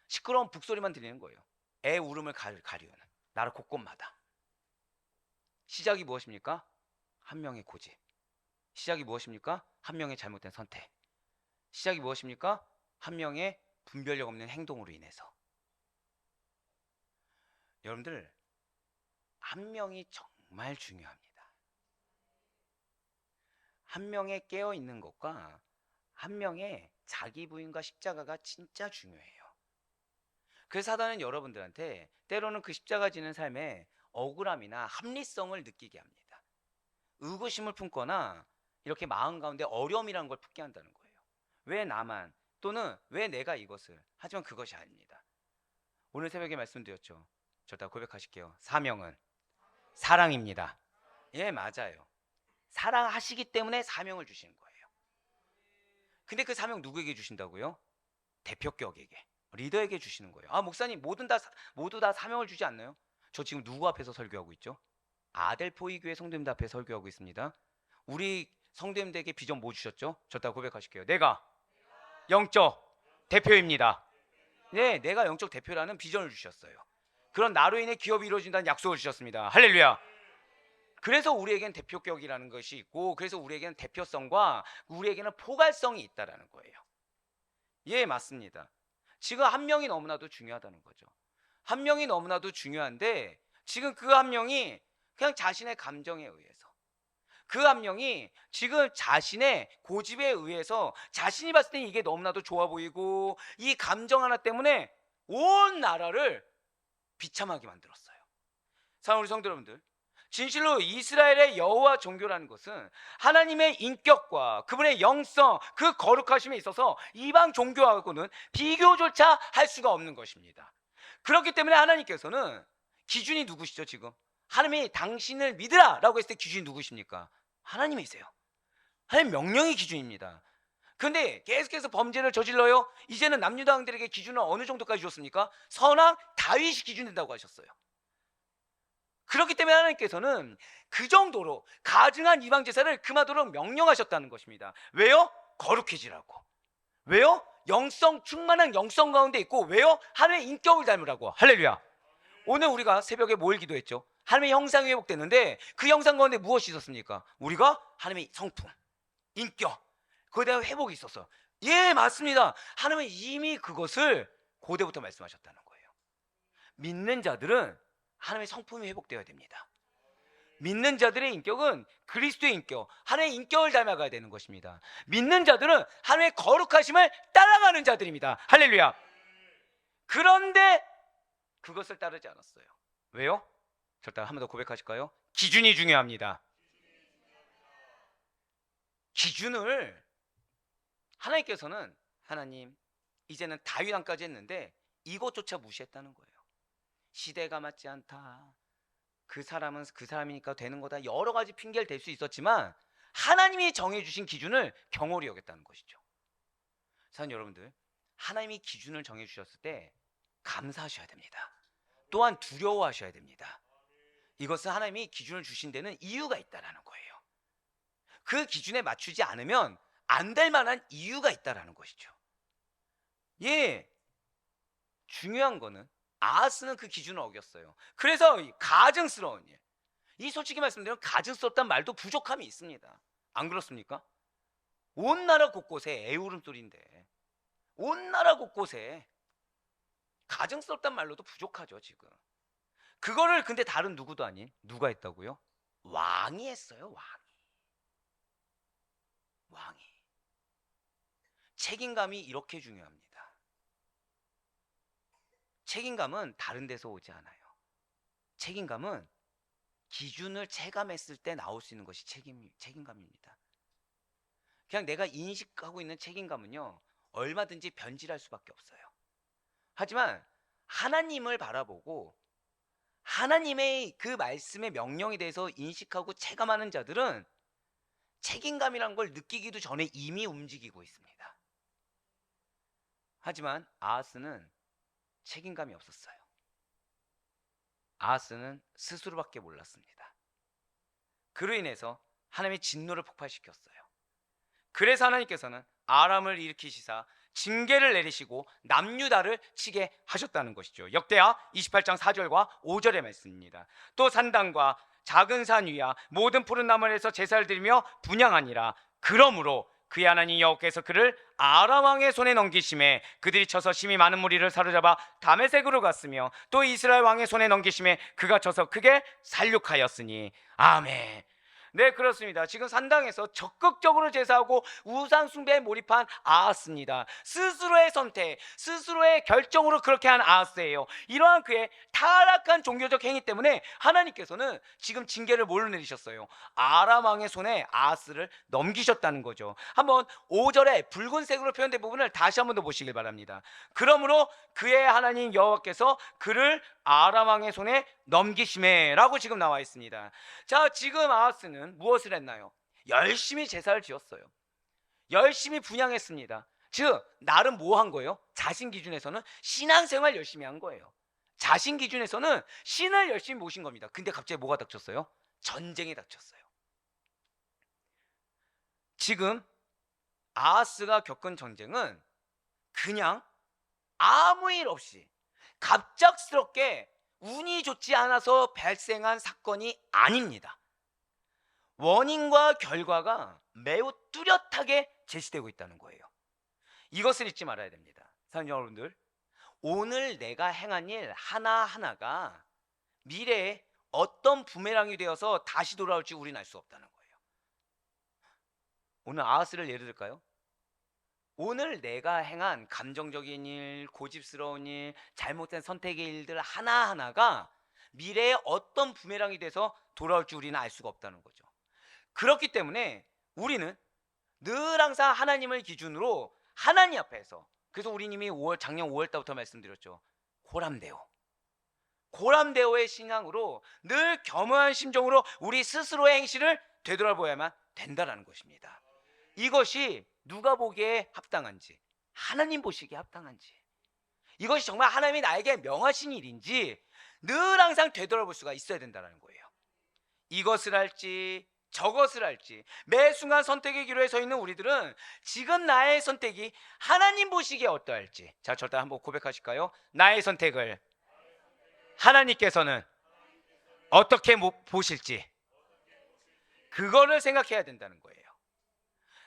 시끄러운 북소리만 들리는 거예요. 애 울음을 가리우는 나라 곳곳마다. 시작이 무엇입니까? 한 명의 고집. 시작이 무엇입니까? 한 명의 잘못된 선택. 시작이 무엇입니까? 한 명의 분별력 없는 행동으로 인해서. 여러분들, 한 명이 정말 중요합니다. 한 명의 깨어있는 것과 한 명의 자기 부인과 십자가가 진짜 중요해요. 그래서 사단은 여러분들한테 때로는 그 십자가 지는 삶에 억울함이나 합리성을 느끼게 합니다. 의구심을 품거나 이렇게 마음 가운데 어려움이라는 걸 품게 한다는 거예요. 왜 나만, 또는 왜 내가 이것을. 하지만 그것이 아닙니다. 오늘 새벽에 말씀드렸죠. 저다 고백하실게요. 사명은 사랑입니다. 예, 맞아요. 사랑하시기 때문에 사명을 주시는 거예요. 근데 그 사명 누구에게 주신다고요? 대표격에게, 리더에게 주시는 거예요. 아, 목사님 모두 다 사명을 주지 않나요? 저 지금 누구 앞에서 설교하고 있죠? 아델포이 교회 성도님들 앞에 설교하고 있습니다. 우리 성도님들에게 비전 뭐 주셨죠? 저다 고백하실게요. 내가 영적 대표입니다. 네, 내가 영적 대표라는 비전을 주셨어요. 그런 나로 인해 기업이 이루어진다는 약속을 주셨습니다. 할렐루야. 그래서 우리에겐 대표격이라는 것이 있고, 그래서 우리에게는 대표성과 우리에게는 포괄성이 있다라는 거예요. 예, 맞습니다. 지금 한 명이 너무나도 중요하다는 거죠. 한 명이 너무나도 중요한데 지금 그 한 명이 그냥 자신의 감정에 의해서, 그 한 명이 지금 자신의 고집에 의해서 자신이 봤을 때 이게 너무나도 좋아 보이고 이 감정 하나 때문에 온 나라를 비참하게 만들었어요. 사랑하는 우리 성도 여러분들, 진실로 이스라엘의 여호와 종교라는 것은 하나님의 인격과 그분의 영성, 그 거룩하심에 있어서 이방 종교하고는 비교조차 할 수가 없는 것입니다. 그렇기 때문에 하나님께서는 기준이 누구시죠? 지금 하나님이 당신을 믿으라 라고 했을 때 기준이 누구십니까? 하나님이세요. 하나님 명령이 기준입니다. 그런데 계속해서 범죄를 저질러요. 이제는 남유다왕들에게 기준을 어느 정도까지 줬습니까? 선왕 다윗이 기준 된다고 하셨어요. 그렇기 때문에 하나님께서는 그 정도로 가증한 이방 제사를 금하도록 명령하셨다는 것입니다. 왜요? 거룩해지라고. 왜요? 영성 충만한 영성 가운데 있고, 왜요? 하나님의 인격을 닮으라고. 할렐루야. 오늘 우리가 새벽에 뭘 기도했죠? 하나님의 형상이 회복됐는데 그 형상 가운데 무엇이 있었습니까? 우리가 하나님의 성품, 인격, 그거에 대한 회복이 있었어. 예, 맞습니다. 하나님은 이미 그것을 고대부터 말씀하셨다는 거예요. 믿는 자들은 하나님의 성품이 회복되어야 됩니다. 믿는 자들의 인격은 그리스도의 인격, 하나님의 인격을 닮아가야 되는 것입니다. 믿는 자들은 하나님의 거룩하심을 따라가는 자들입니다. 할렐루야. 그런데 그것을 따르지 않았어요. 왜요? 절단 한 번 더 고백하실까요? 기준이 중요합니다. 기준을 하나님께서는 하나님 이제는 다윗 왕까지 했는데 이것조차 무시했다는 거예요. 시대가 맞지 않다. 그 사람은 그 사람이니까 되는 거다. 여러 가지 핑계를 댈 수 있었지만 하나님이 정해주신 기준을 경홀히 여겼다는 것이죠. 사랑하는 여러분들, 하나님이 기준을 정해주셨을 때 감사하셔야 됩니다. 또한 두려워하셔야 됩니다. 이것은 하나님이 기준을 주신 데는 이유가 있다는 거예요. 그 기준에 맞추지 않으면 안 될 만한 이유가 있다는 것이죠. 예, 중요한 거는 아하스는 그 기준을 어겼어요. 그래서 가증스러운 일, 이 솔직히 말씀드리면 가증스럽단 말도 부족함이 있습니다. 안 그렇습니까? 온 나라 곳곳에 애울음소리인데 온 나라 곳곳에 가증스럽단 말로도 부족하죠. 지금 그거를 근데 다른 누구도 아닌 누가 했다고요? 왕이 했어요. 왕이. 책임감이 이렇게 중요합니다. 책임감은 다른 데서 오지 않아요. 책임감은 기준을 체감했을 때 나올 수 있는 것이 책임감입니다. 그냥 내가 인식하고 있는 책임감은요, 얼마든지 변질할 수밖에 없어요. 하지만 하나님을 바라보고 하나님의 그 말씀의 명령에 대해서 인식하고 체감하는 자들은 책임감이란 걸 느끼기도 전에 이미 움직이고 있습니다. 하지만 아하스는 책임감이 없었어요. 아하스는 스스로밖에 몰랐습니다. 그로 인해서 하나님의 진노를 폭발시켰어요. 그래서 하나님께서는 아람을 일으키시사 징계를 내리시고 남유다를 치게 하셨다는 것이죠. 역대하 28장 4절과 5절의 말씀입니다. 또 산당과 작은 산 위야 모든 푸른 나무에서 제사를 드리며 분향하니라. 그러므로 그의 하나님 여호와께서 그를 아람 왕의 손에 넘기심에 그들이 쳐서 심히 많은 무리를 사로잡아 다메섹으로 갔으며 또 이스라엘 왕의 손에 넘기심에 그가 쳐서 크게 살육하였으니. 아멘. 네, 그렇습니다. 지금 산당에서 적극적으로 제사하고 우상 숭배에 몰입한 아하스입니다. 스스로의 선택, 스스로의 결정으로 그렇게 한 아하스예요. 이러한 그의 타락한 종교적 행위 때문에 하나님께서는 지금 징계를 뭘로 내리셨어요? 아람 왕의 손에 아하스를 넘기셨다는 거죠. 한번 5절에 붉은색으로 표현된 부분을 다시 한번 더 보시길 바랍니다. 그러므로 그의 하나님 여호와께서 그를 아람 왕의 손에 넘기심에라고 지금 나와 있습니다. 자, 지금 아하스는 무엇을 했나요? 열심히 제사를 지었어요. 열심히 분향했습니다. 즉 나름 뭐 한 거예요? 자신 기준에서는 신앙생활 열심히 한 거예요. 자신 기준에서는 신을 열심히 모신 겁니다. 근데 갑자기 뭐가 닥쳤어요? 전쟁이 닥쳤어요. 지금 아하스가 겪은 전쟁은 그냥 아무 일 없이 갑작스럽게 운이 좋지 않아서 발생한 사건이 아닙니다. 원인과 결과가 매우 뚜렷하게 제시되고 있다는 거예요. 이것을 잊지 말아야 됩니다. 사랑하는 여러분들, 오늘 내가 행한 일 하나하나가 미래에 어떤 부메랑이 되어서 다시 돌아올지 우리는 알 수 없다는 거예요. 오늘 아하스를 예를 들까요? 오늘 내가 행한 감정적인 일, 고집스러운 일, 잘못된 선택의 일들 하나하나가 미래에 어떤 부메랑이 돼서 돌아올 줄 우리는 알 수가 없다는 거죠. 그렇기 때문에 우리는 늘 항상 하나님을 기준으로 하나님 앞에서, 그래서 우리 이미 작년 5월 달부터 말씀드렸죠. 고람되오의 신앙으로 늘 겸허한 심정으로 우리 스스로의 행실을 되돌아보아야만 된다는 것입니다. 이것이 누가 보기에 합당한지, 하나님 보시기에 합당한지, 이것이 정말 하나님이 나에게 명하신 일인지 늘 항상 되돌아볼 수가 있어야 된다는 거예요. 이것을 할지 저것을 할지 매 순간 선택의 기로에 서 있는 우리들은 지금 나의 선택이 하나님 보시기에 어떠할지, 자, 절대 한번 고백하실까요? 나의 선택을 하나님께서는 어떻게 보실지, 그거를 생각해야 된다는 거예요.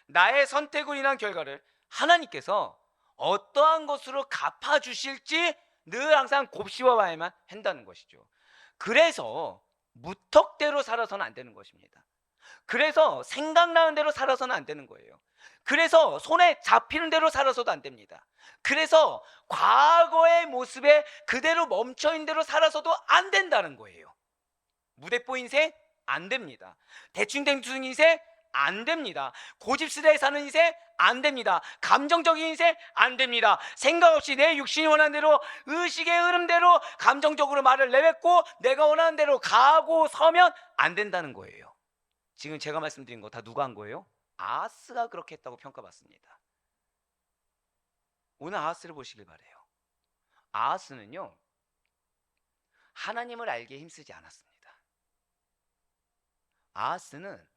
나의 선택으로 인한 결과를 하나님께서 어떠한 것으로 갚아주실지 늘 항상 곱씹어봐야만 한다는 것이죠. 그래서 무턱대로 살아서는 안 되는 것입니다. 그래서 생각나는 대로 살아서는 안 되는 거예요. 그래서 손에 잡히는 대로 살아서도 안 됩니다. 그래서 과거의 모습에 그대로 멈춰있는 대로 살아서도 안 된다는 거예요. 무대뽀 인생 안 됩니다. 대충대충 인생 안 됩니다. 고집스레 사는 인생 안 됩니다. 감정적인 인생 안 됩니다. 생각 없이 내 육신이 원하는 대로, 의식의 흐름대로 감정적으로 말을 내뱉고 내가 원하는 대로 가고 서면 안 된다는 거예요. 지금 제가 말씀드린 거 다 누가 한 거예요? 아하스가 그렇게 했다고 평가받습니다. 오늘 아하스를 보시길 바래요. 아하스는요, 하나님을 알기에 힘쓰지 않았습니다. 아하스는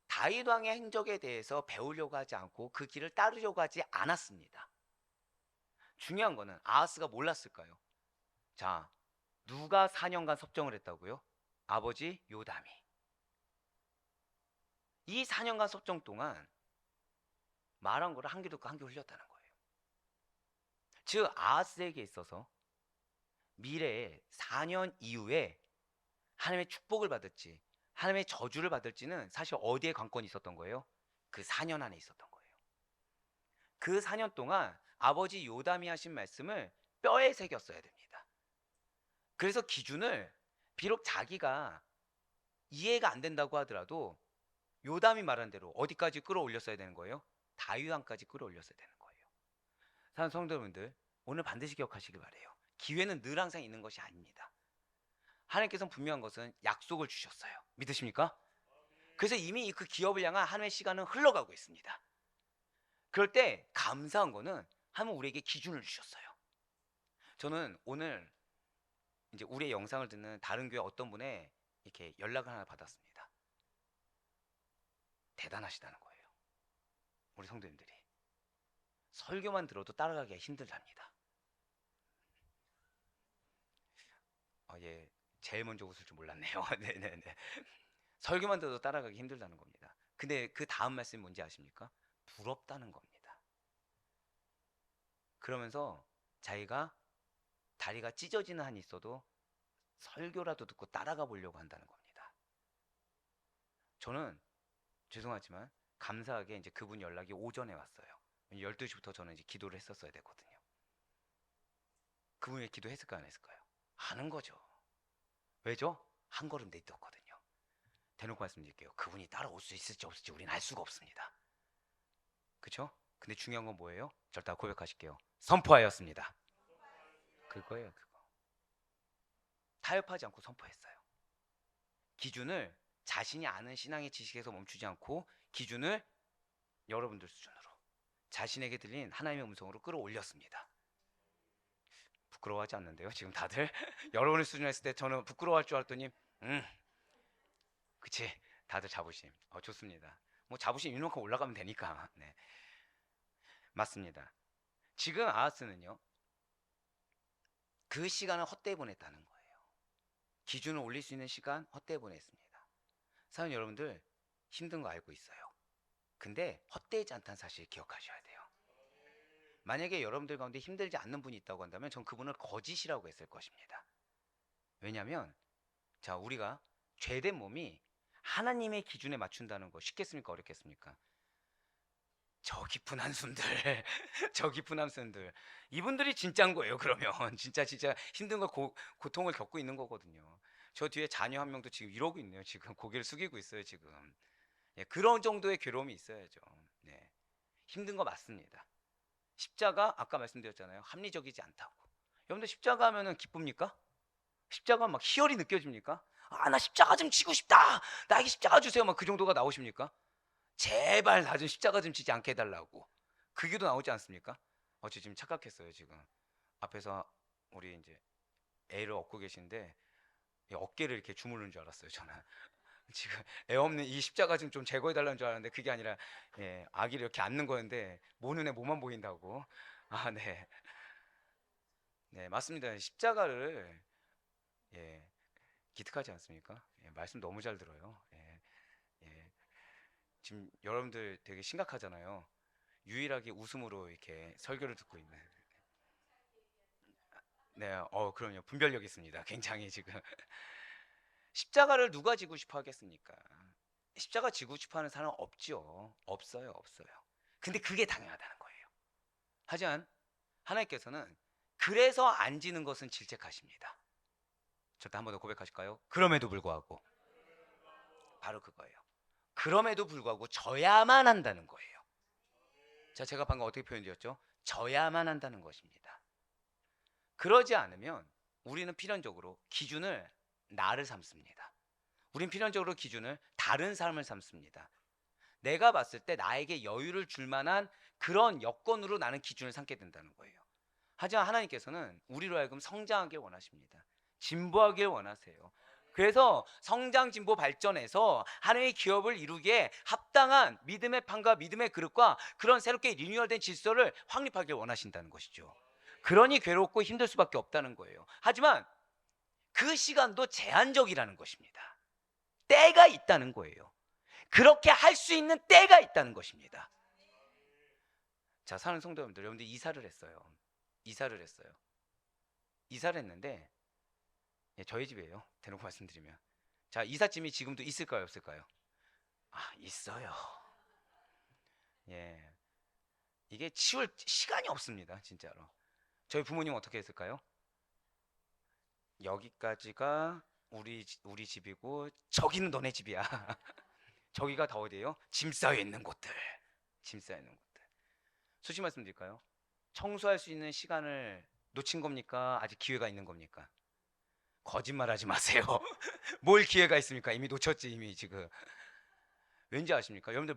다윗 왕의 행적에 대해서 배우려고 하지 않고 그 길을 따르려고 하지 않았습니다. 중요한 거는 아하스가 몰랐을까요? 자, 누가 4년간 섭정을 했다고요? 아버지 요담이. 이 4년간 섭정 동안 말한 거를 한 귀 듣고 한 귀 흘렸다는 거예요. 즉 아하스에게 있어서 미래에 4년 이후에 하나님의 축복을 받을지 하나님의 저주를 받을지는 사실 어디에 관건이 있었던 거예요? 그 4년 안에 있었던 거예요. 그 4년 동안 아버지 요담이 하신 말씀을 뼈에 새겼어야 됩니다. 그래서 기준을 비록 자기가 이해가 안 된다고 하더라도 요담이 말한 대로 어디까지 끌어올렸어야 되는 거예요? 다윗 왕까지 끌어올렸어야 되는 거예요. 사랑하는 성도 여러분들, 오늘 반드시 기억하시길 바래요. 기회는 늘 항상 있는 것이 아닙니다. 하나님께서는 분명한 것은 약속을 주셨어요. 믿으십니까? 그래서 이미 그 기업을 향한 하나님의 시간은 흘러가고 있습니다. 그럴 때 감사한 거는 하나님은 우리에게 기준을 주셨어요. 저는 오늘 이제 우리의 영상을 듣는 다른 교회 어떤 분의 이렇게 연락을 하나 받았습니다. 대단하시다는 거예요. 우리 성도님들이 설교만 들어도 따라가기가 힘들답니다. 예, 제일 먼저 웃을 줄 몰랐네요. 네네네. 설교만 들어도 따라가기 힘들다는 겁니다. 근데 그 다음 말씀이 뭔지 아십니까? 부럽다는 겁니다. 그러면서 자기가 다리가 찢어지는 한이 있어도 설교라도 듣고 따라가 보려고 한다는 겁니다. 저는 죄송하지만 감사하게 이제 그분 연락이 오전에 왔어요. 12시부터 저는 이제 기도를 했었어야 되거든요. 그분이 기도했을까요, 안 했을까요? 하는 거죠. 왜죠? 한 걸음 내딛었거든요. 대놓고 말씀드릴게요. 그분이 따라올 수 있을지 없을지 우리는 알 수가 없습니다. 그렇죠? 근데 중요한 건 뭐예요? 절대 고백하실게요. 선포하였습니다. 그거예요, 그거. 타협하지 않고 선포했어요. 기준을 자신이 아는 신앙의 지식에서 멈추지 않고 기준을 여러분들 수준으로 자신에게 들린 하나님의 음성으로 끌어올렸습니다. 부끄러워하지 않는데요, 지금 다들? 여러분의 수준에 했을 때 저는 부끄러워할 줄 알았더니 그치, 다들 자부심. 좋습니다. 뭐 자부심 이만큼 올라가면 되니까. 네, 맞습니다. 지금 아하스는요, 그 시간을 헛되이 보냈다는 거예요. 기준을 올릴 수 있는 시간 헛되이 보냈습니다. 사연 여러분들 힘든 거 알고 있어요. 근데 헛되지 않다는 사실 기억하셔야 돼요. 만약에 여러분들 가운데 힘들지 않는 분이 있다고 한다면 전 그분을 거짓이라고 했을 것입니다. 왜냐하면 자, 우리가 죄된 몸이 하나님의 기준에 맞춘다는 거 쉽겠습니까, 어렵겠습니까? 저 깊은 한숨들 저 깊은 한숨들 이분들이 진짜인 거예요. 그러면 진짜 힘든 거 고통을 겪고 있는 거거든요. 저 뒤에 자녀 한 명도 지금 이러고 있네요. 지금 고개를 숙이고 있어요. 지금 예, 그런 정도의 괴로움이 있어야죠. 네, 힘든 거 맞습니다. 십자가 아까 말씀드렸잖아요. 합리적이지 않다고. 여러분들 십자가 하면은 기쁩니까? 십자가 막 희열이 느껴집니까? 아, 나 십자가 좀 지고 싶다. 나에게 십자가 주세요. 막 그 정도가 나오십니까? 제발 나 좀 십자가 좀 지지 않게 해달라고. 그 기도 나오지 않습니까? 저 지금 착각했어요. 지금 앞에서 우리 이제 애를 업고 계신데 어깨를 이렇게 주무르는 줄 알았어요. 저는 지금 애 없는 이 십자가 좀 제거해 달라는 줄 알았는데 그게 아니라 예, 아기를 이렇게 안는 거였는데 모눈에 뭐만 보인다고. 아, 네, 네 맞습니다. 십자가를 예, 기특하지 않습니까? 예, 말씀 너무 잘 들어요. 예, 예. 지금 여러분들 되게 심각하잖아요. 유일하게 웃음으로 이렇게 설교를 듣고 있는. 네, 그럼요. 분별력 있습니다. 굉장히 지금 십자가를 누가 지고 싶어 하겠습니까? 십자가 지고 싶어 하는 사람 없죠. 없어요, 없어요. 근데 그게 당연하다는 거예요. 하지만 하나님께서는 그래서 안 지는 것은 질책하십니다. 저도 한 번 더 고백하실까요? 그럼에도 불구하고 바로 그거예요. 그럼에도 불구하고 져야만 한다는 거예요. 자, 제가 방금 어떻게 표현드렸죠? 져야만 한다는 것입니다. 그러지 않으면 우리는 필연적으로 기준을 나를 삼습니다. 우린 필연적으로 기준을 다른 사람을 삼습니다. 내가 봤을 때 나에게 여유를 줄 만한 그런 여건으로 나는 기준을 삼게 된다는 거예요. 하지만 하나님께서는 우리로 하여금 성장하길 원하십니다. 진보하길 원하세요. 그래서 성장, 진보, 발전해서 하나님의 기업을 이루기에 합당한 믿음의 판과 믿음의 그릇과 그런 새롭게 리뉴얼된 질서를 확립하길 원하신다는 것이죠. 그러니 괴롭고 힘들 수밖에 없다는 거예요. 하지만 그 시간도 제한적이라는 것입니다. 때가 있다는 거예요. 그렇게 할 수 있는 때가 있다는 것입니다. 자, 사랑하는 성도 여러분들, 여러분들 이사를 했어요. 이사를 했는데 예, 저희 집이에요. 대놓고 말씀드리면. 자, 이삿짐이 지금도 있을까요, 없을까요? 아, 있어요. 예, 이게 치울 시간이 없습니다, 진짜로. 저희 부모님 어떻게 했을까요? 여기까지가 우리 집이고 저기는 너네 집이야. 저기가 다 어디예요? 짐 쌓여 있는 곳들. 짐 쌓여 있는 곳들. 솔직히 말씀드릴까요? 청소할 수 있는 시간을 놓친 겁니까? 아직 기회가 있는 겁니까? 거짓말하지 마세요. 뭘 기회가 있습니까? 이미 놓쳤지 이미 지금. 왠지 아십니까? 여러분들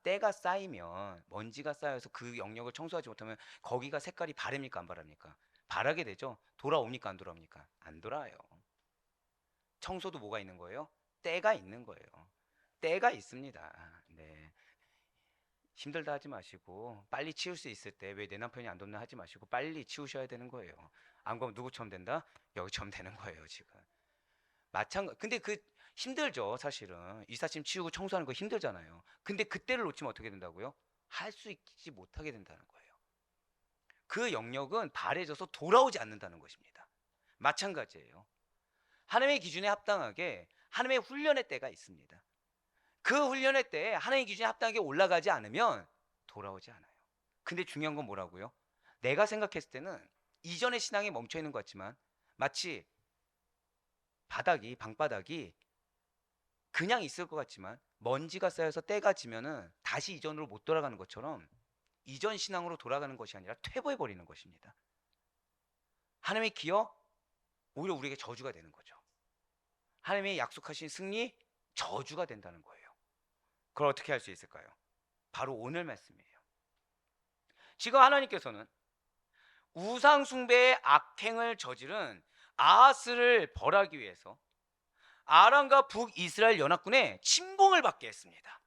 때가 쌓이면 먼지가 쌓여서 그 영역을 청소하지 못하면 거기가 색깔이 바랍니까 안 바랍니까? 바라게 되죠. 돌아옵니까 안 돌아옵니까? 안 돌아와요. 청소도 뭐가 있는 거예요? 때가 있는 거예요. 때가 있습니다. 네. 힘들다 하지 마시고 빨리 치울 수 있을 때 왜 내 남편이 안 돕나 하지 마시고 빨리 치우셔야 되는 거예요. 안 그러면 누구처럼 된다? 여기처럼 되는 거예요 지금. 근데 그 힘들죠 사실은. 이삿짐 치우고 청소하는 거 힘들잖아요. 근데 그때를 놓치면 어떻게 된다고요? 할 수 있지 못하게 된다는 거예요. 그 영역은 바래져서 돌아오지 않는다는 것입니다. 마찬가지예요. 하나님의 기준에 합당하게 하나님의 훈련의 때가 있습니다. 그 훈련의 때에 하나님의 기준에 합당하게 올라가지 않으면 돌아오지 않아요. 근데 중요한 건 뭐라고요? 내가 생각했을 때는 이전의 신앙에 멈춰 있는 것 같지만 마치 방바닥이 그냥 있을 것 같지만 먼지가 쌓여서 때가 지면은 다시 이전으로 못 돌아가는 것처럼 이전 신앙으로 돌아가는 것이 아니라 퇴보해 버리는 것입니다. 하나님의 기여 오히려 우리에게 저주가 되는 거죠. 하나님의 약속하신 승리 저주가 된다는 거예요. 그걸 어떻게 할 수 있을까요? 바로 오늘 말씀이에요. 지금 하나님께서는 우상 숭배의 악행을 저지른 아하스를 벌하기 위해서 아람과 북이스라엘 연합군의 침공을 받게 했습니다.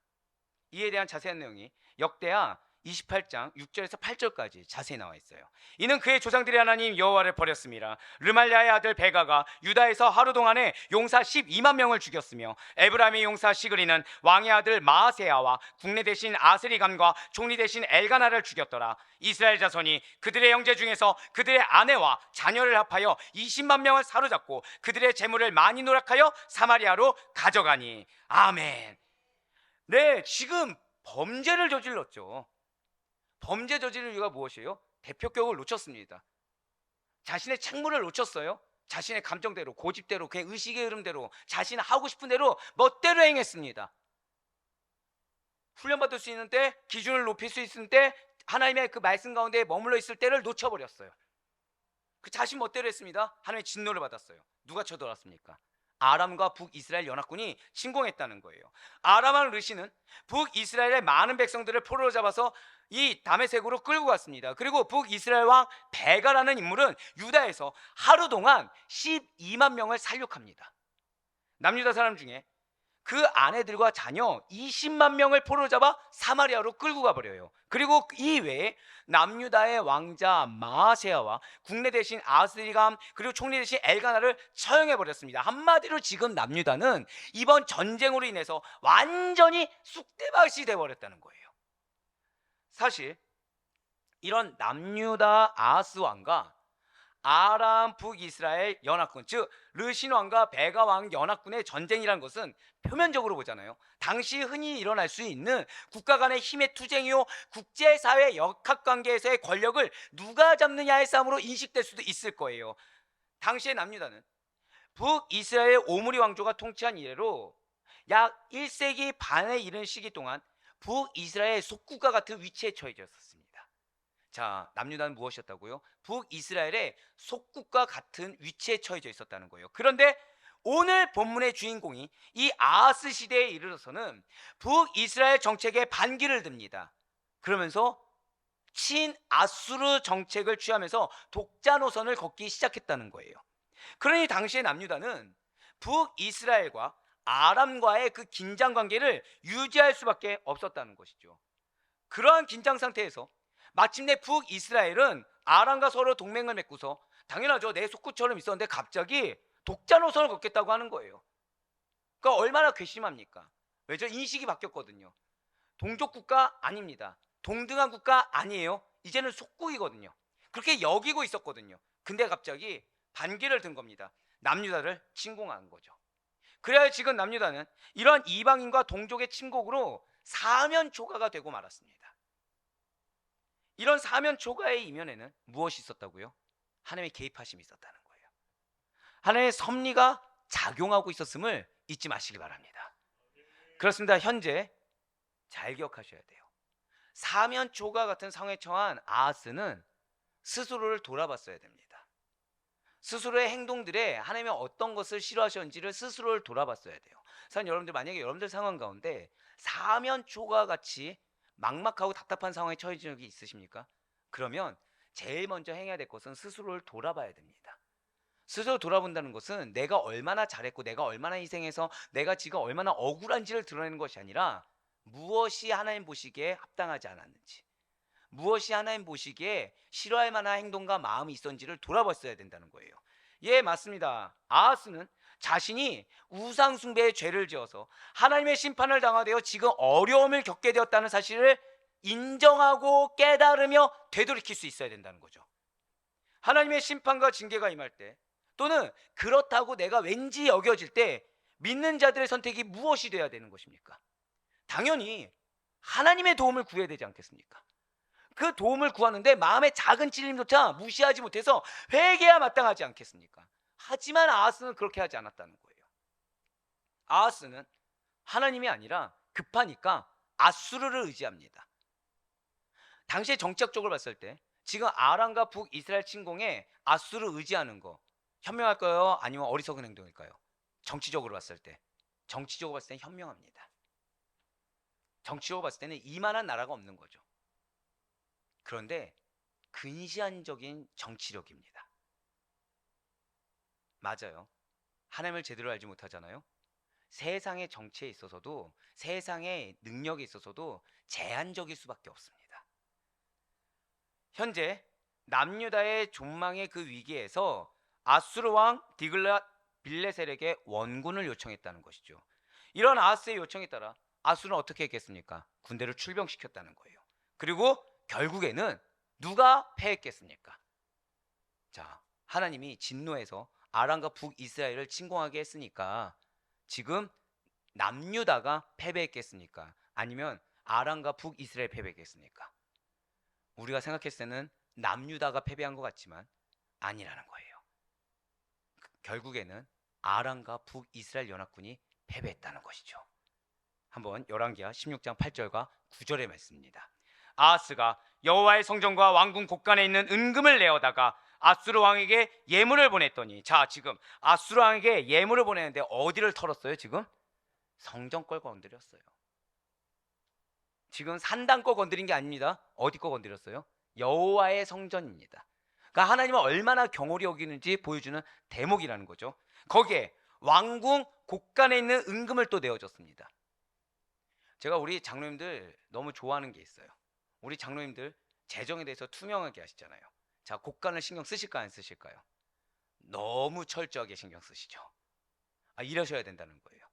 이에 대한 자세한 내용이 역대하 28장 6절에서 8절까지 자세히 나와 있어요. 이는 그의 조상들의 하나님 여호와를 버렸습니다. 르말랴의 아들 베가가 유다에서 하루 동안에 용사 12만 명을 죽였으며 에브라임의 용사 시그리는 왕의 아들 마아세야와 국내 대신 아스리감과 총리 대신 엘가나를 죽였더라. 이스라엘 자손이 그들의 형제 중에서 그들의 아내와 자녀를 합하여 20만 명을 사로잡고 그들의 재물을 많이 노력하여 사마리아로 가져가니. 아멘. 네, 지금 범죄를 저질렀죠. 범죄 저지른 이유가 무엇이에요? 대표격을 놓쳤습니다. 자신의 책무를 놓쳤어요. 자신의 감정대로, 고집대로, 그냥 의식의 흐름대로, 자신이 하고 싶은 대로 멋대로 행했습니다. 훈련받을 수 있는 때, 기준을 높일 수 있을 때, 하나님의 그 말씀 가운데 머물러 있을 때를 놓쳐버렸어요. 그 자신 멋대로 했습니다. 하나님의 진노를 받았어요. 누가 쳐들어왔습니까? 아람과 북이스라엘 연합군이 침공했다는 거예요. 아람왕 르시는 북이스라엘의 많은 백성들을 포로로 잡아서 이 다메섹으로 끌고 갔습니다. 그리고 북이스라엘 왕 베가라는 인물은 유다에서 하루 동안 12만 명을 살육합니다. 남유다 사람 중에 그 아내들과 자녀 20만 명을 포로로 잡아 사마리아로 끌고 가버려요. 그리고 이 외에 남유다의 왕자 마아세야와 국내 대신 아스리감, 그리고 총리 대신 엘가나를 처형해버렸습니다. 한마디로 지금 남유다는 이번 전쟁으로 인해서 완전히 쑥대밭이 돼버렸다는 거예요. 사실 이런 남유다 아하스 왕과 아람 북이스라엘 연합군, 즉 르신 왕과 베가 왕 연합군의 전쟁이라는 것은 표면적으로 보잖아요. 당시 흔히 일어날 수 있는 국가 간의 힘의 투쟁이요, 국제사회 역학관계에서의 권력을 누가 잡느냐의 싸움으로 인식될 수도 있을 거예요. 당시의 남유다는 북이스라엘 오므리 왕조가 통치한 이래로 약 1세기 반에 이른 시기 동안 북이스라엘 속국가 같은 위치에 처해져 있었습니다. 자, 남유다는 무엇이었다고요? 북이스라엘의 속국과 같은 위치에 처해져 있었다는 거예요. 그런데 오늘 본문의 주인공이 이 아하스 시대에 이르러서는 북이스라엘 정책에 반기를 듭니다. 그러면서 친아수르 정책을 취하면서 독자 노선을 걷기 시작했다는 거예요. 그러니 당시의 남유다는 북이스라엘과 아람과의 그 긴장 관계를 유지할 수밖에 없었다는 것이죠. 그러한 긴장 상태에서 마침내 북이스라엘은 아람과 서로 동맹을 맺고서, 당연하죠, 내 속구처럼 있었는데 갑자기 독자 노선을 걷겠다고 하는 거예요. 그러니까 얼마나 괘씸합니까? 왜죠? 인식이 바뀌었거든요. 동족 국가 아닙니다. 동등한 국가 아니에요. 이제는 속국이거든요. 그렇게 여기고 있었거든요. 근데 갑자기 반기를 든 겁니다. 남유다를 침공한 거죠. 그래야 지금 남유다는 이러한 이방인과 동족의 침공으로 사면초가가 되고 말았습니다. 이런 사면초가의 이면에는 무엇이 있었다고요? 하나님의 개입하심이 있었다는 거예요. 하나님의 섭리가 작용하고 있었음을 잊지 마시기 바랍니다. 그렇습니다. 현재 잘 기억하셔야 돼요. 사면초가 같은 상황에 처한 아하스는 스스로를 돌아봤어야 됩니다. 스스로의 행동들에 하나님이 어떤 것을 싫어하셨는지를 스스로를 돌아봤어야 돼요. 사실 여러분들, 만약에 여러분들 상황 가운데 사면초가 같이 막막하고 답답한 상황에 처해진 적이 있으십니까? 그러면 제일 먼저 행해야 될 것은 스스로를 돌아봐야 됩니다. 스스로 돌아본다는 것은 내가 얼마나 잘했고 내가 얼마나 희생해서 내가 지금 얼마나 억울한지를 드러내는 것이 아니라 무엇이 하나님 보시기에 합당하지 않았는지, 무엇이 하나님 보시기에 싫어할 만한 행동과 마음이 있었는지를 돌아봤어야 된다는 거예요. 예, 맞습니다. 아하스는 자신이 우상 숭배의 죄를 지어서 하나님의 심판을 당하되어 지금 어려움을 겪게 되었다는 사실을 인정하고 깨달으며 되돌이킬 수 있어야 된다는 거죠. 하나님의 심판과 징계가 임할 때, 또는 그렇다고 내가 왠지 여겨질 때 믿는 자들의 선택이 무엇이 돼야 되는 것입니까? 당연히 하나님의 도움을 구해야 되지 않겠습니까? 그 도움을 구하는데 마음의 작은 찔림조차 무시하지 못해서 회개해야 마땅하지 않겠습니까? 하지만 아하스는 그렇게 하지 않았다는 거예요. 아하스는 하나님이 아니라 급하니까 아수르를 의지합니다. 당시에 정치적으로 봤을 때 지금 아람과 북이스라엘 침공에 아수르를 의지하는 거 현명할까요? 아니면 어리석은 행동일까요? 정치적으로 봤을 때 현명합니다. 정치적으로 봤을 때는 이만한 나라가 없는 거죠. 그런데 근시안적인 정치력입니다. 맞아요. 하나님을 제대로 알지 못하잖아요. 세상의 정치에 있어서도, 세상의 능력에 있어서도 제한적일 수밖에 없습니다. 현재 남유다의 존망의 그 위기에서 아수르 왕 디글랏 빌레셀에게 원군을 요청했다는 것이죠. 이런 아하스의 요청에 따라 아수르는 어떻게 했겠습니까? 군대를 출병시켰다는 거예요. 그리고 결국에는 누가 패했겠습니까? 자, 하나님이 진노해서 아람과 북이스라엘을 침공하게 했으니까 지금 남유다가 패배했겠습니까? 아니면 아람과 북이스라엘 패배겠습니까? 우리가 생각했을 때는 남유다가 패배한 것 같지만 아니라는 거예요. 결국에는 아람과 북이스라엘 연합군이 패배했다는 것이죠. 한번 열왕기하 16장 8절과 9절의 말씀입니다. 아하스가 여호와의 성전과 왕궁 곳간에 있는 은금을 내어다가 아수르 왕에게 예물을 보냈더니, 자, 지금 아수르 왕에게 예물을 보내는데 어디를 털었어요? 지금 성전 걸 건드렸어요. 지금 산당 거 건드린 게 아닙니다. 어디 거 건드렸어요? 여호와의 성전입니다. 그러니까 하나님은 얼마나 경홀히 여기는지 보여주는 대목이라는 거죠. 거기에 왕궁 곳간에 있는 은금을 또 내어줬습니다. 제가 우리 장로님들 너무 좋아하는 게 있어요. 우리 장로님들 재정에 대해서 투명하게 하시잖아요. 자, 곳간을 신경 쓰실까요, 안 쓰실까요? 너무 철저하게 신경 쓰시죠. 이러셔야 된다는 거예요.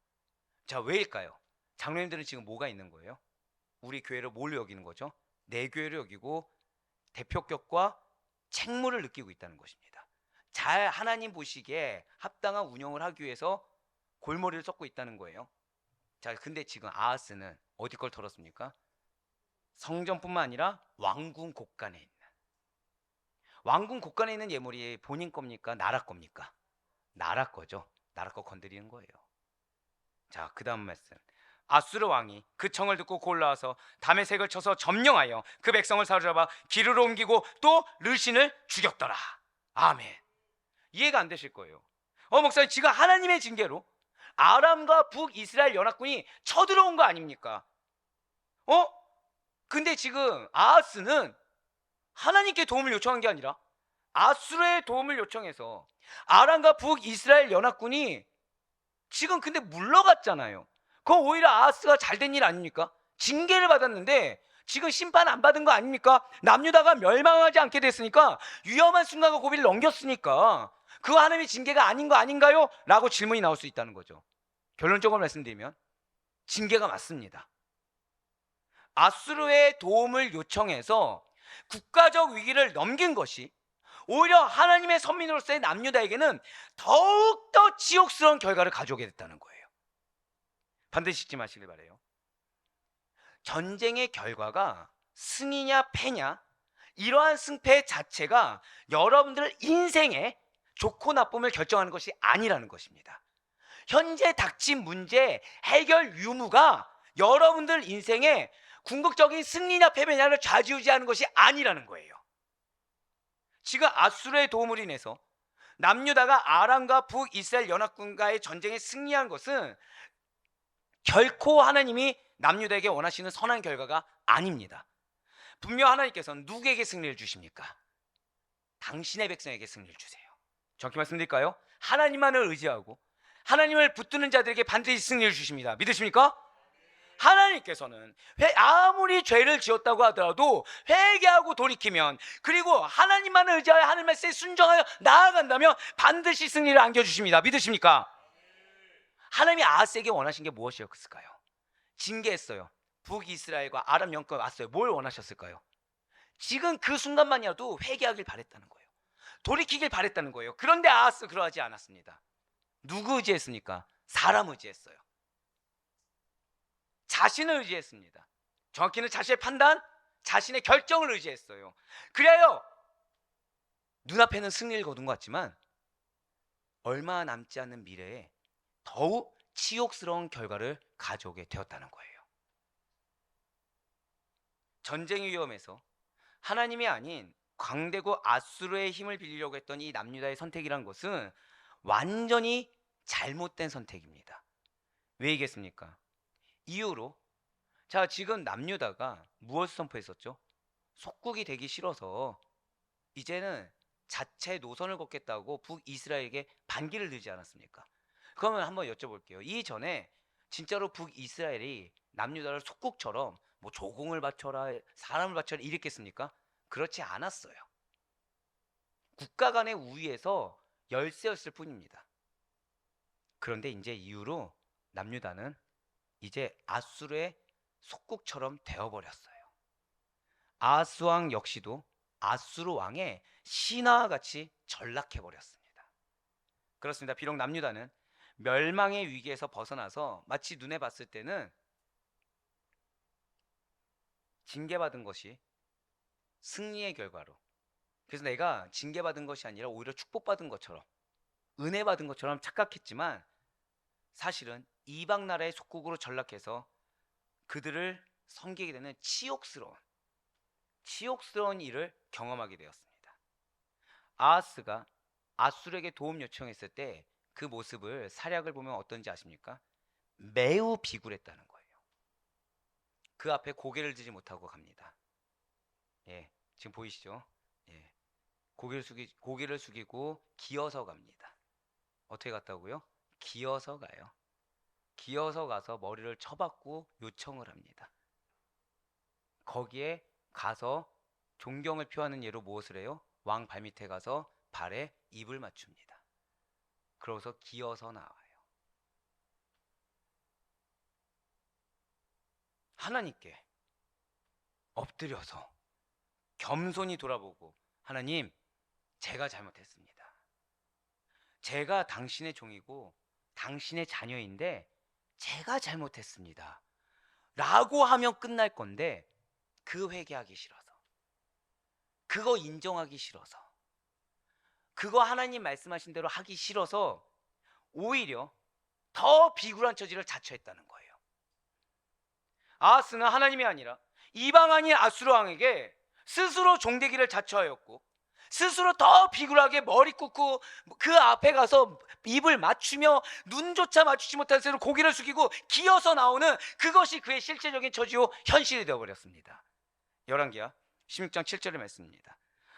자, 왜일까요? 장로님들은 지금 뭐가 있는 거예요? 우리 교회를 뭘로 여기는 거죠? 내 교회를 여기고 대표격과 책무를 느끼고 있다는 것입니다. 잘 하나님 보시기에 합당한 운영을 하기 위해서 골머리를 썩고 있다는 거예요. 자, 근데 지금 아하스는 어디 걸 털었습니까? 성전뿐만 아니라 왕궁 곳간에 있는, 왕궁 곳간에 있는 예물이 본인 겁니까? 나라 겁니까? 나라 거죠. 나라 거 건드리는 거예요. 자, 그 다음 말씀. 아수르 왕이 그 청을 듣고 골라와서 다메섹을 쳐서 점령하여 그 백성을 사로잡아 기르로 옮기고 또 르신을 죽였더라. 아멘. 이해가 안 되실 거예요. 목사님, 지금 하나님의 징계로 아람과 북이스라엘 연합군이 쳐들어온 거 아닙니까? 근데 지금 아하스는 하나님께 도움을 요청한 게 아니라 아수르의 도움을 요청해서 아람과 북이스라엘 연합군이 지금 근데 물러갔잖아요. 그거 오히려 아하스가 잘된 일 아닙니까? 징계를 받았는데 지금 심판 안 받은 거 아닙니까? 남유다가 멸망하지 않게 됐으니까, 위험한 순간과 고비를 넘겼으니까 그거 하나님의 징계가 아닌 거 아닌가요? 라고 질문이 나올 수 있다는 거죠. 결론적으로 말씀드리면 징계가 맞습니다. 아수르의 도움을 요청해서 국가적 위기를 넘긴 것이 오히려 하나님의 선민으로서의 남유다에게는 더욱더 지옥스러운 결과를 가져오게 됐다는 거예요. 반드시 잊지 마시길 바라요. 전쟁의 결과가 승이냐 패냐, 이러한 승패 자체가 여러분들 인생의 좋고 나쁨을 결정하는 것이 아니라는 것입니다. 현재 닥친 문제 해결 유무가 여러분들 인생의 궁극적인 승리나 패배냐를 좌지우지하는 것이 아니라는 거예요. 지금 아수르의 도움을 인해서 남유다가 아람과 북이스라엘 연합군과의 전쟁에 승리한 것은 결코 하나님이 남유다에게 원하시는 선한 결과가 아닙니다. 분명 하나님께서는 누구에게 승리를 주십니까? 당신의 백성에게 승리를 주세요. 정확히 말씀드릴까요? 하나님만을 의지하고 하나님을 붙드는 자들에게 반드시 승리를 주십니다. 믿으십니까? 하나님께서는 아무리 죄를 지었다고 하더라도 회개하고 돌이키면, 그리고 하나님만을 의지하여 하나님 말씀에 순종하여 나아간다면 반드시 승리를 안겨주십니다. 믿으십니까? 하나님이 아하스에게 원하신 게 무엇이었을까요? 징계했어요. 북이스라엘과 아람 영권 왔어요. 뭘 원하셨을까요? 지금 그 순간만이라도 회개하길 바랬다는 거예요. 돌이키길 바랬다는 거예요. 그런데 아하스 그러하지 않았습니다. 누구 의지했습니까? 사람 의지했어요. 자신을 의지했습니다. 정확히는 자신의 판단, 자신의 결정을 의지했어요. 그래요, 눈앞에는 승리를 거둔 것 같지만 얼마 남지 않은 미래에 더욱 치욕스러운 결과를 가져오게 되었다는 거예요. 전쟁의 위험에서 하나님이 아닌 광대국 아수르의 힘을 빌리려고 했던 이 남유다의 선택이란 것은 완전히 잘못된 선택입니다. 왜 이겠습니까? 이유로, 자, 지금 남유다가 무엇을 선포했었죠? 속국이 되기 싫어서 이제는 자체 노선을 걷겠다고 북이스라엘에게 반기를 들지 않았습니까? 그러면 한번 여쭤볼게요. 이전에 진짜로 북이스라엘이 남유다를 속국처럼 뭐 조공을 바쳐라, 사람을 바쳐라 이랬겠습니까? 그렇지 않았어요. 국가 간의 우위에서 열세였을 뿐입니다. 그런데 이제 이후로 남유다는 이제 아수르의 속국처럼 되어버렸어요. 아하스 왕 역시도 아수르 왕의 신하와 같이 전락해버렸습니다. 그렇습니다. 비록 남유다는 멸망의 위기에서 벗어나서 마치 눈에 봤을 때는 징계받은 것이 승리의 결과로, 그래서 내가 징계받은 것이 아니라 오히려 축복받은 것처럼, 은혜 받은 것처럼 착각했지만 사실은 이방 나라의 속국으로 전락해서 그들을 섬기게 되는 치욕스러운 일을 경험하게 되었습니다. 아하스가 아수르에게 도움 요청했을 때 그 모습을, 사략을 보면 어떤지 아십니까? 매우 비굴했다는 거예요. 그 앞에 고개를 들지 못하고 갑니다. 예, 지금 보이시죠? 예, 고개를 숙이고 기어서 갑니다. 어떻게 갔다고요? 기어서 가요. 기어서 가서 머리를 쳐박고 요청을 합니다. 거기에 가서 존경을 표하는 예로 무엇을 해요? 왕 발밑에 가서 발에 입을 맞춥니다. 그러고서 기어서 나와요. 하나님께 엎드려서 겸손히 돌아보고, 하나님, 제가 잘못했습니다. 제가 당신의 종이고 당신의 자녀인데 제가 잘못했습니다 라고 하면 끝날 건데, 그 회개하기 싫어서, 그거 인정하기 싫어서, 그거 하나님 말씀하신 대로 하기 싫어서 오히려 더 비굴한 처지를 자처했다는 거예요. 아하스는 하나님이 아니라 이방인인 아수르 왕에게 스스로 종되기를 자처하였고, 스스로 더 비굴하게 머리 꿇고 그 앞에 가서 입을 맞추며 눈조차 맞추지 못한 채로 고개를 숙이고 기어서 나오는, 그것이 그의 실제적인 처지요 현실이 되어버렸습니다. 열왕기하 16장 7절의 말씀입니다.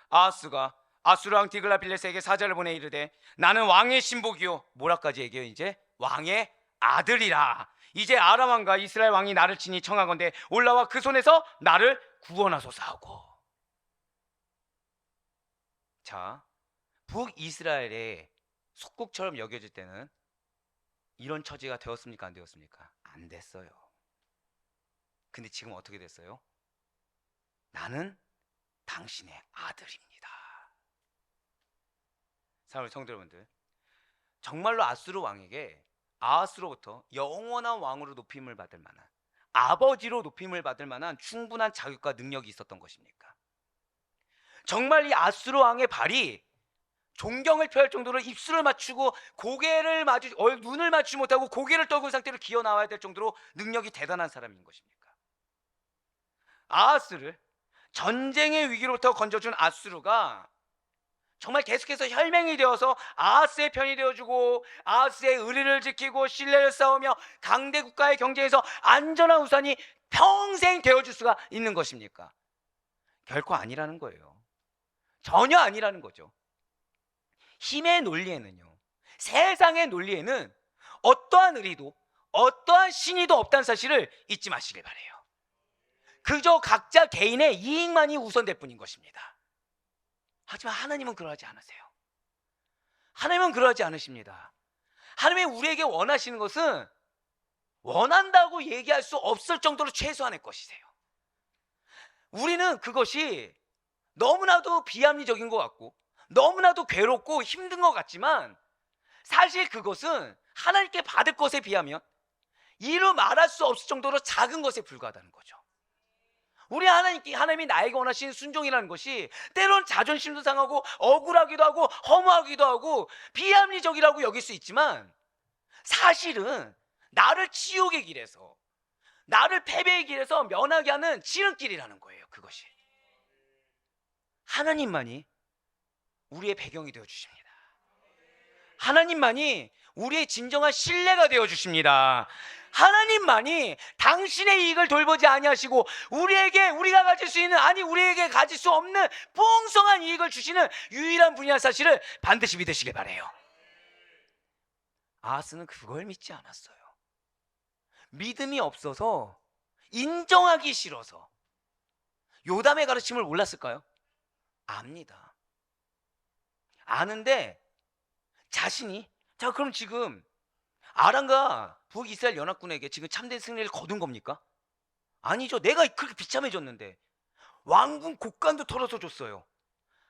아하스가 아수르 왕 디글라빌레스에게 사자를 보내 이르되, 나는 왕의 신복이요, 뭐라까지 얘기해요? 이제 왕의 아들이라. 이제 아람 왕과 이스라엘 왕이 나를 치니 청하건대 올라와 그 손에서 나를 구원하소서 하고. 자, 북이스라엘의 속국처럼 여겨질 때는 이런 처지가 되었습니까? 안 되었습니까? 안 됐어요. 근데 지금 어떻게 됐어요? 나는 당신의 아들입니다. 사랑하는 성도 여러분들, 정말로 아수르 왕에게 아하스로부터 영원한 왕으로 높임을 받을 만한, 아버지로 높임을 받을 만한 충분한 자격과 능력이 있었던 것입니까? 정말 이 아수르 왕의 발이 존경을 표할 정도로 입술을 맞추고 눈을 맞추지 못하고 고개를 떨군 상태로 기어 나와야 될 정도로 능력이 대단한 사람인 것입니까? 아하스를 전쟁의 위기로부터 건져준 아수르가 정말 계속해서 혈맹이 되어서 아하스의 편이 되어주고, 아하스의 의리를 지키고 신뢰를 쌓으며 강대 국가의 경쟁에서 안전한 우산이 평생 되어줄 수가 있는 것입니까? 결코 아니라는 거예요. 전혀 아니라는 거죠. 힘의 논리에는요, 세상의 논리에는 어떠한 의리도 어떠한 신의도 없다는 사실을 잊지 마시길 바라요. 그저 각자 개인의 이익만이 우선될 뿐인 것입니다. 하지만 하나님은 그러하지 않으세요. 하나님은 그러하지 않으십니다. 하나님이 우리에게 원하시는 것은 원한다고 얘기할 수 없을 정도로 최소한의 것이세요. 우리는 그것이 너무나도 비합리적인 것 같고 너무나도 괴롭고 힘든 것 같지만, 사실 그것은 하나님께 받을 것에 비하면 이루 말할 수 없을 정도로 작은 것에 불과하다는 거죠. 하나님이 나에게 원하시는 순종이라는 것이 때로는 자존심도 상하고 억울하기도 하고 허무하기도 하고 비합리적이라고 여길 수 있지만, 사실은 나를 치욕의 길에서, 나를 패배의 길에서 면하게 하는 지름길이라는 거예요. 그것이 하나님만이 우리의 배경이 되어 주십니다. 하나님만이 우리의 진정한 신뢰가 되어 주십니다. 하나님만이 당신의 이익을 돌보지 아니하시고 우리가 가질 수 있는, 우리에게 가질 수 없는 풍성한 이익을 주시는 유일한 분이라는 사실을 반드시 믿으시길 바라요. 아하스는 그걸 믿지 않았어요. 믿음이 없어서, 인정하기 싫어서. 요담의 가르침을 몰랐을까요? 압니다. 아는데 자신이, 자 그럼 지금 아람과 북이스라엘 연합군에게 지금 참된 승리를 거둔 겁니까? 아니죠. 내가 그렇게 비참해졌는데 왕궁 곡간도 털어서 줬어요.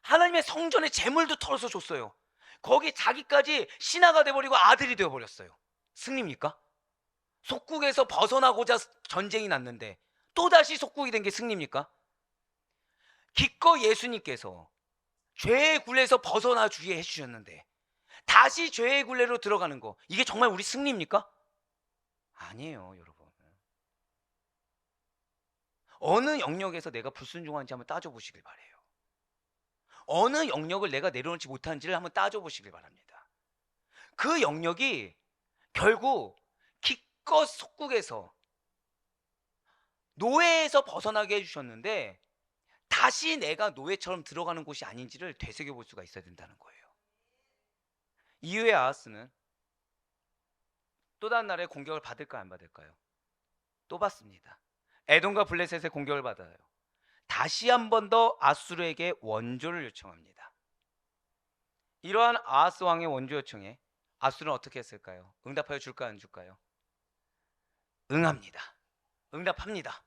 하나님의 성전의 재물도 털어서 줬어요. 거기 자기까지 신하가 돼버리고 아들이 되어버렸어요. 승리입니까? 속국에서 벗어나고자 전쟁이 났는데 또다시 속국이 된 게 승리입니까? 기껏 예수님께서 죄의 굴레에서 벗어나 주게 해주셨는데 다시 죄의 굴레로 들어가는 거, 이게 정말 우리 승리입니까? 아니에요, 여러분. 어느 영역에서 내가 불순종한지 한번 따져보시길 바래요. 어느 영역을 내가 내려놓지 못한지를 한번 따져보시길 바랍니다. 그 영역이 결국 기껏 속국에서, 노예에서 벗어나게 해주셨는데 다시 내가 노예처럼 들어가는 곳이 아닌지를 되새겨볼 수가 있어야 된다는 거예요. 이후에 아하스는 또 다른 나라의 공격을 받을까요, 안 받을까요? 또 받습니다. 에돔과 블레셋의 공격을 받아요. 다시 한 번 더 아수르에게 원조를 요청합니다. 이러한 아하스 왕의 원조 요청에 아수르는 어떻게 했을까요? 응답하여 줄까요, 안 줄까요? 응합니다. 응답합니다.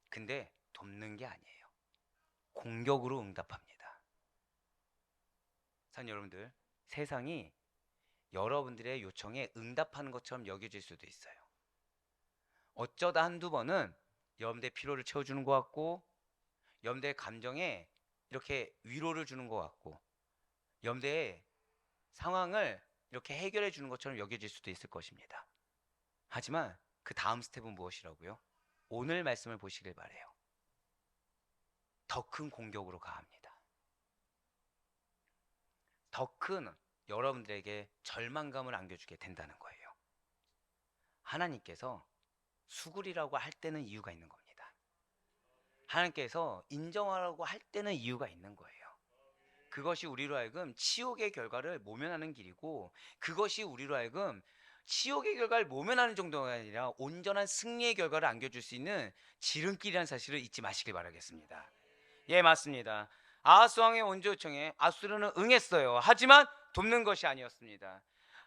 근데 돕는 게 아니에요. 공격으로 응답합니다. 산 여러분들, 세상이 여러분들의 요청에 응답하는 것처럼 여겨질 수도 있어요. 어쩌다 한두 번은 여러분들의 피로를 채워주는 것 같고, 여러분들의 감정에 이렇게 위로를 주는 것 같고, 여러분들의 상황을 이렇게 해결해 주는 것처럼 여겨질 수도 있을 것입니다. 하지만 그 다음 스텝은 무엇이라고요? 오늘 말씀을 보시길 바래요. 더 큰 공격으로 가합니다. 더 큰 여러분들에게 절망감을 안겨주게 된다는 거예요. 하나님께서 수굴이라고 할 때는 이유가 있는 겁니다. 하나님께서 인정하라고 할 때는 이유가 있는 거예요. 그것이 우리로 하여금 치욕의 결과를 모면하는 길이고, 그것이 우리로 하여금 치욕의 결과를 모면하는 정도가 아니라 온전한 승리의 결과를 안겨줄 수 있는 지름길이라는 사실을 잊지 마시길 바라겠습니다. 예, 맞습니다. 아하스 왕의 원조 요청에 아수르는 응했어요. 하지만 돕는 것이 아니었습니다.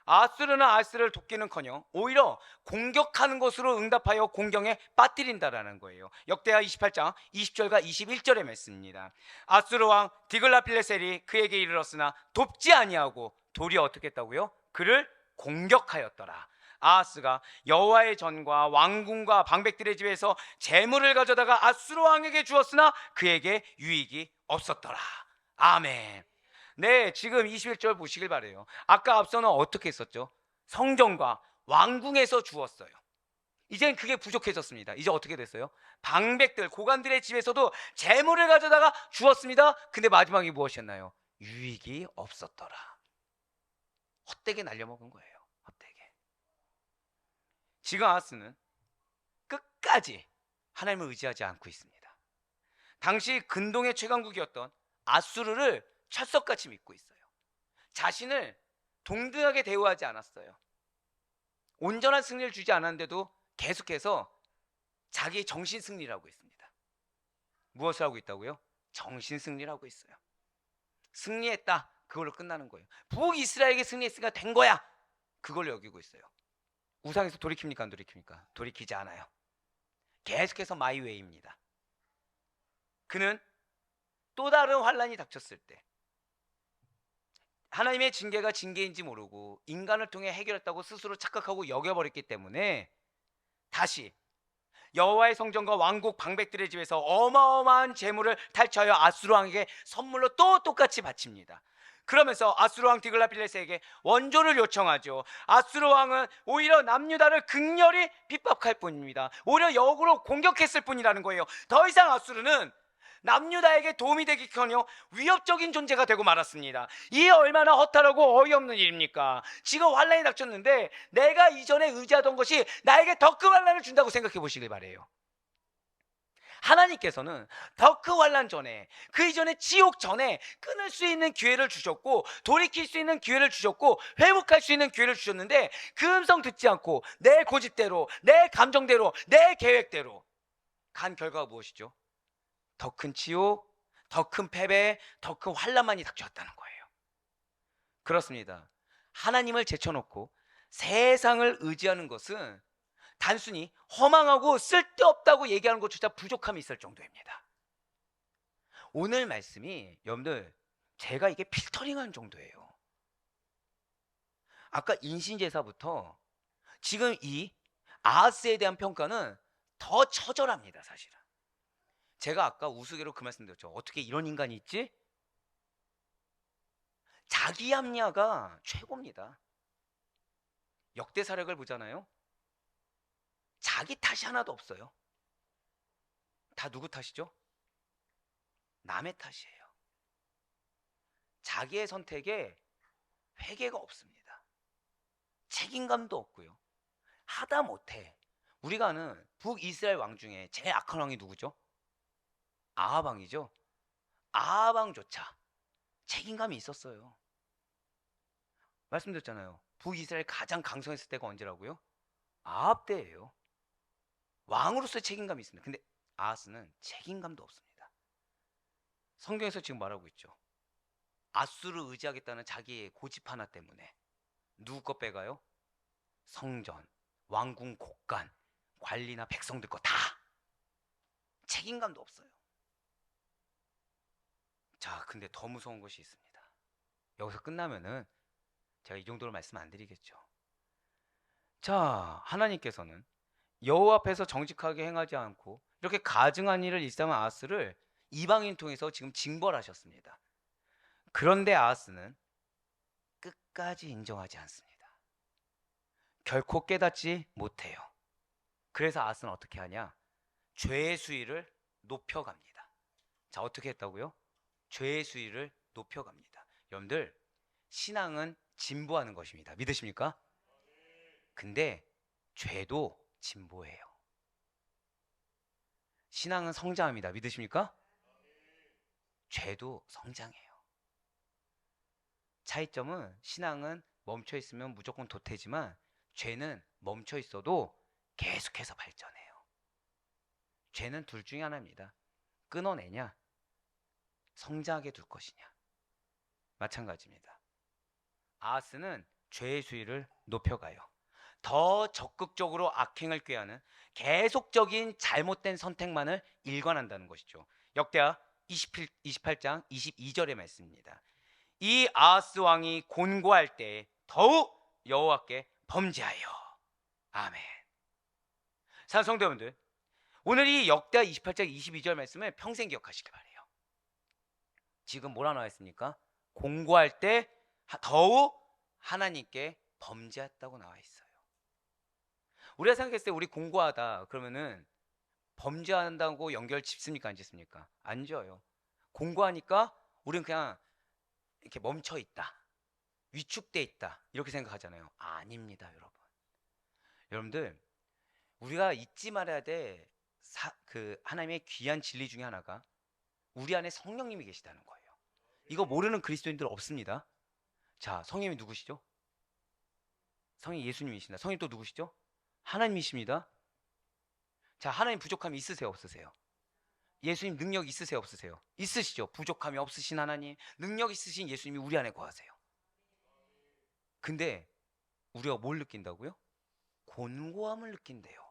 아수르는 아하스를 돕기는커녕 오히려 공격하는 것으로 응답하여 공경에 빠뜨린다라는 거예요. 역대하 28장 20절과 21절의 말씀입니다. 아수르 왕 디글라필레셀이 그에게 이르렀으나 돕지 아니하고 도리어 어떻게 했다고요? 그를 공격하였더라. 아하스가 여호와의 전과 왕궁과 방백들의 집에서 재물을 가져다가 아수르 왕에게 주었으나 그에게 유익이 없었더라. 아멘. 네, 지금 21절 보시길 바래요. 아까 앞서는 어떻게 했었죠? 성전과 왕궁에서 주었어요. 이젠 그게 부족해졌습니다. 이제 어떻게 됐어요? 방백들, 고관들의 집에서도 재물을 가져다가 주었습니다. 근데 마지막이 무엇이었나요? 유익이 없었더라. 헛되게 날려먹은 거예요. 헛되게. 지금 아하스는 끝까지 하나님을 의지하지 않고 있습니다. 당시 근동의 최강국이었던 아수르를 철석같이 믿고 있어요. 자신을 동등하게 대우하지 않았어요. 온전한 승리를 주지 않았는데도 계속해서 자기 정신 승리를 하고 있습니다. 무엇을 하고 있다고요? 정신 승리를 하고 있어요. 승리했다, 그걸로 끝나는 거예요. 북이스라엘에게 승리했으니까 된 거야, 그걸로 여기고 있어요. 우상에서 돌이킵니까, 안 돌이킵니까? 돌이키지 않아요. 계속해서 마이웨이입니다. 그는 또 다른 환란이 닥쳤을 때 하나님의 징계가 징계인지 모르고 인간을 통해 해결했다고 스스로 착각하고 여겨버렸기 때문에 다시 여호와의 성전과 왕국 방백들의 집에서 어마어마한 재물을 탈취하여 아수르 왕에게 선물로 또 똑같이 바칩니다. 그러면서 아수르 왕 디글라필레스에게 원조를 요청하죠. 아수르 왕은 오히려 남유다를 극렬히 핍박할 뿐입니다. 오히려 역으로 공격했을 뿐이라는 거예요. 더 이상 아수르는 남유다에게 도움이 되기커녕 위협적인 존재가 되고 말았습니다. 이게 얼마나 허탈하고 어이없는 일입니까? 지금 환란이 닥쳤는데 내가 이전에 의지하던 것이 나에게 더 큰 환란을 준다고 생각해 보시길 바래요. 하나님께서는 더 큰 환란 전에, 그 이전에 지옥 전에 끊을 수 있는 기회를 주셨고, 돌이킬 수 있는 기회를 주셨고, 회복할 수 있는 기회를 주셨는데 그 음성 듣지 않고 내 고집대로, 내 감정대로, 내 계획대로 간 결과가 무엇이죠? 더 큰 치욕, 더 큰 패배, 더 큰 환란만이 닥쳐왔다는 거예요. 그렇습니다. 하나님을 제쳐놓고 세상을 의지하는 것은 단순히 허망하고 쓸데없다고 얘기하는 것조차 부족함이 있을 정도입니다. 오늘 말씀이 여러분들, 제가 이게 필터링한 정도예요. 아까 인신제사부터 지금 이 아하스에 대한 평가는 더 처절합니다, 사실은. 제가 아까 우스개로 그 말씀드렸죠. 어떻게 이런 인간이 있지? 자기 합리화가 최고입니다. 역대사력을 보잖아요. 자기 탓이 하나도 없어요. 다 누구 탓이죠? 남의 탓이에요. 자기의 선택에 회개가 없습니다. 책임감도 없고요. 하다못해 우리가 아는 북이스라엘 왕 중에 제일 악한 왕이 누구죠? 아합 왕이죠. 아합 왕조차 책임감이 있었어요. 말씀드렸잖아요. 북이스라엘 가장 강성했을 때가 언제라고요? 아합 때예요. 왕으로서의 책임감이 있습니다. 근데 아하스는 책임감도 없습니다. 성경에서 지금 말하고 있죠. 아수를 의지하겠다는 자기의 고집 하나 때문에 누구 것 빼가요? 성전, 왕궁 곳간, 관리나 백성들 거 다 책임감도 없어요. 자, 근데 더 무서운 것이 있습니다. 여기서 끝나면은 제가 이 정도로 말씀 안 드리겠죠. 자, 하나님께서는 여호와 앞에서 정직하게 행하지 않고 이렇게 가증한 일을 일삼은 아하스를 이방인 통해서 지금 징벌하셨습니다. 그런데 아하스는 끝까지 인정하지 않습니다. 결코 깨닫지 못해요. 그래서 아하스는 어떻게 하냐? 죄의 수위를 높여갑니다. 자, 어떻게 했다고요? 죄의 수위를 높여갑니다. 여러분들, 신앙은 진보하는 것입니다. 믿으십니까? 근데 죄도 진보해요. 신앙은 성장합니다. 믿으십니까? 죄도 성장해요. 차이점은 신앙은 멈춰 있으면 무조건 도태지만 죄는 멈춰 있어도 계속해서 발전해요. 죄는 둘 중에 하나입니다. 끊어내냐, 성장하게 둘 것이냐. 마찬가지입니다. 아하스는 죄의 수위를 높여가요. 더 적극적으로 악행을 꾀하는 계속적인 잘못된 선택만을 일관한다는 것이죠. 역대하 28장 22절의 말씀입니다. 이 아하스 왕이 곤고할 때 더욱 여호와께 범죄하여. 아멘. 사랑하는 성도 여러분들, 오늘 이 역대하 28장 22절 말씀을 평생 기억하시기 바래요. 지금 뭐라 나와 있습니까? 곤고할 때 더욱 하나님께 범죄했다고 나와 있어요. 우리가 생각했을 때 우리 공고하다 그러면은 범죄한다고 연결 짓습니까? 안 짓습니까? 안 져요. 공고하니까 우리는 그냥 이렇게 멈춰 있다, 위축돼 있다 이렇게 생각하잖아요. 아닙니다, 여러분. 여러분들, 우리가 잊지 말아야 돼 그 하나님의 귀한 진리 중에 하나가 우리 안에 성령님이 계시다는 거예요. 이거 모르는 그리스도인들 없습니다. 자, 성령님이 누구시죠? 성령 예수님이십니다. 성령 또 누구시죠? 하나님이십니다. 자, 하나님 부족함이 있으세요, 없으세요? 예수님 능력 있으세요, 없으세요? 있으시죠. 부족함이 없으신 하나님, 능력 있으신 예수님이 우리 안에 거하세요. 근데 우리가 뭘 느낀다고요? 곤고함을 느낀대요.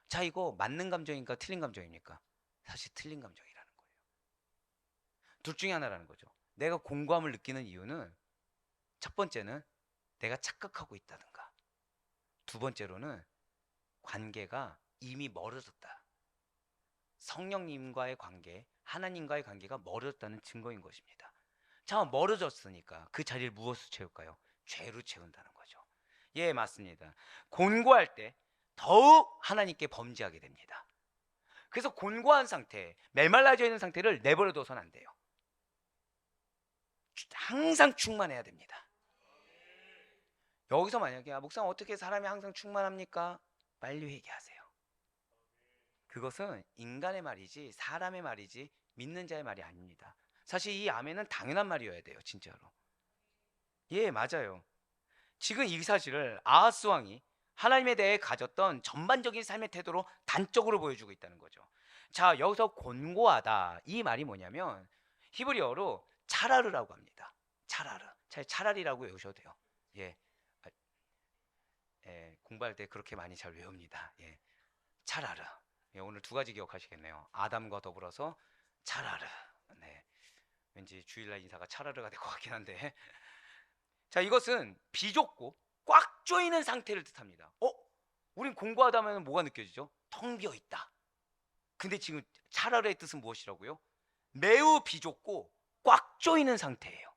자, 이거 맞는 감정입니까? 틀린 감정입니까? 사실 틀린 감정이라는 거예요. 둘 중에 하나라는 거죠. 내가 곤고함을 느끼는 이유는 첫 번째는 내가 착각하고 있다든가, 두 번째로는 관계가 이미 멀어졌다. 성령님과의 관계, 하나님과의 관계가 멀어졌다는 증거인 것입니다. 자, 멀어졌으니까 그 자리를 무엇으로 채울까요? 죄로 채운다는 거죠. 예, 맞습니다. 곤고할 때 더욱 하나님께 범죄하게 됩니다. 그래서 곤고한 상태, 메말라져 있는 상태를 내버려 둬서는 안 돼요. 항상 충만해야 됩니다. 여기서 만약에 목사님 어떻게 사람이 항상 충만합니까? 빨리 회개하세요. 그것은 인간의 말이지 사람의 말이지 믿는 자의 말이 아닙니다. 사실 이 아멘은 당연한 말이어야 돼요, 진짜로. 예, 맞아요. 지금 이 사실을 아하스 왕이 하나님에 대해 가졌던 전반적인 삶의 태도로 단적으로 보여주고 있다는 거죠. 자, 여기서 곤고하다 이 말이 뭐냐면 히브리어로 차라르라고 합니다. 차라르, 차라리라고 외우셔도 돼요. 예, 공부할 때 그렇게 많이 잘 외웁니다. 예, 차라르. 예, 오늘 두 가지 기억하시겠네요. 아담과 더불어서 차라르. 네, 왠지 주일날 인사가 차라르가 될 것 같긴 한데 자, 이것은 비좁고 꽉 조이는 상태를 뜻합니다. 우린 공고하다면 뭐가 느껴지죠? 텅 비어 있다. 근데 지금 차라리의 뜻은 무엇이라고요? 매우 비좁고 꽉 조이는 상태예요.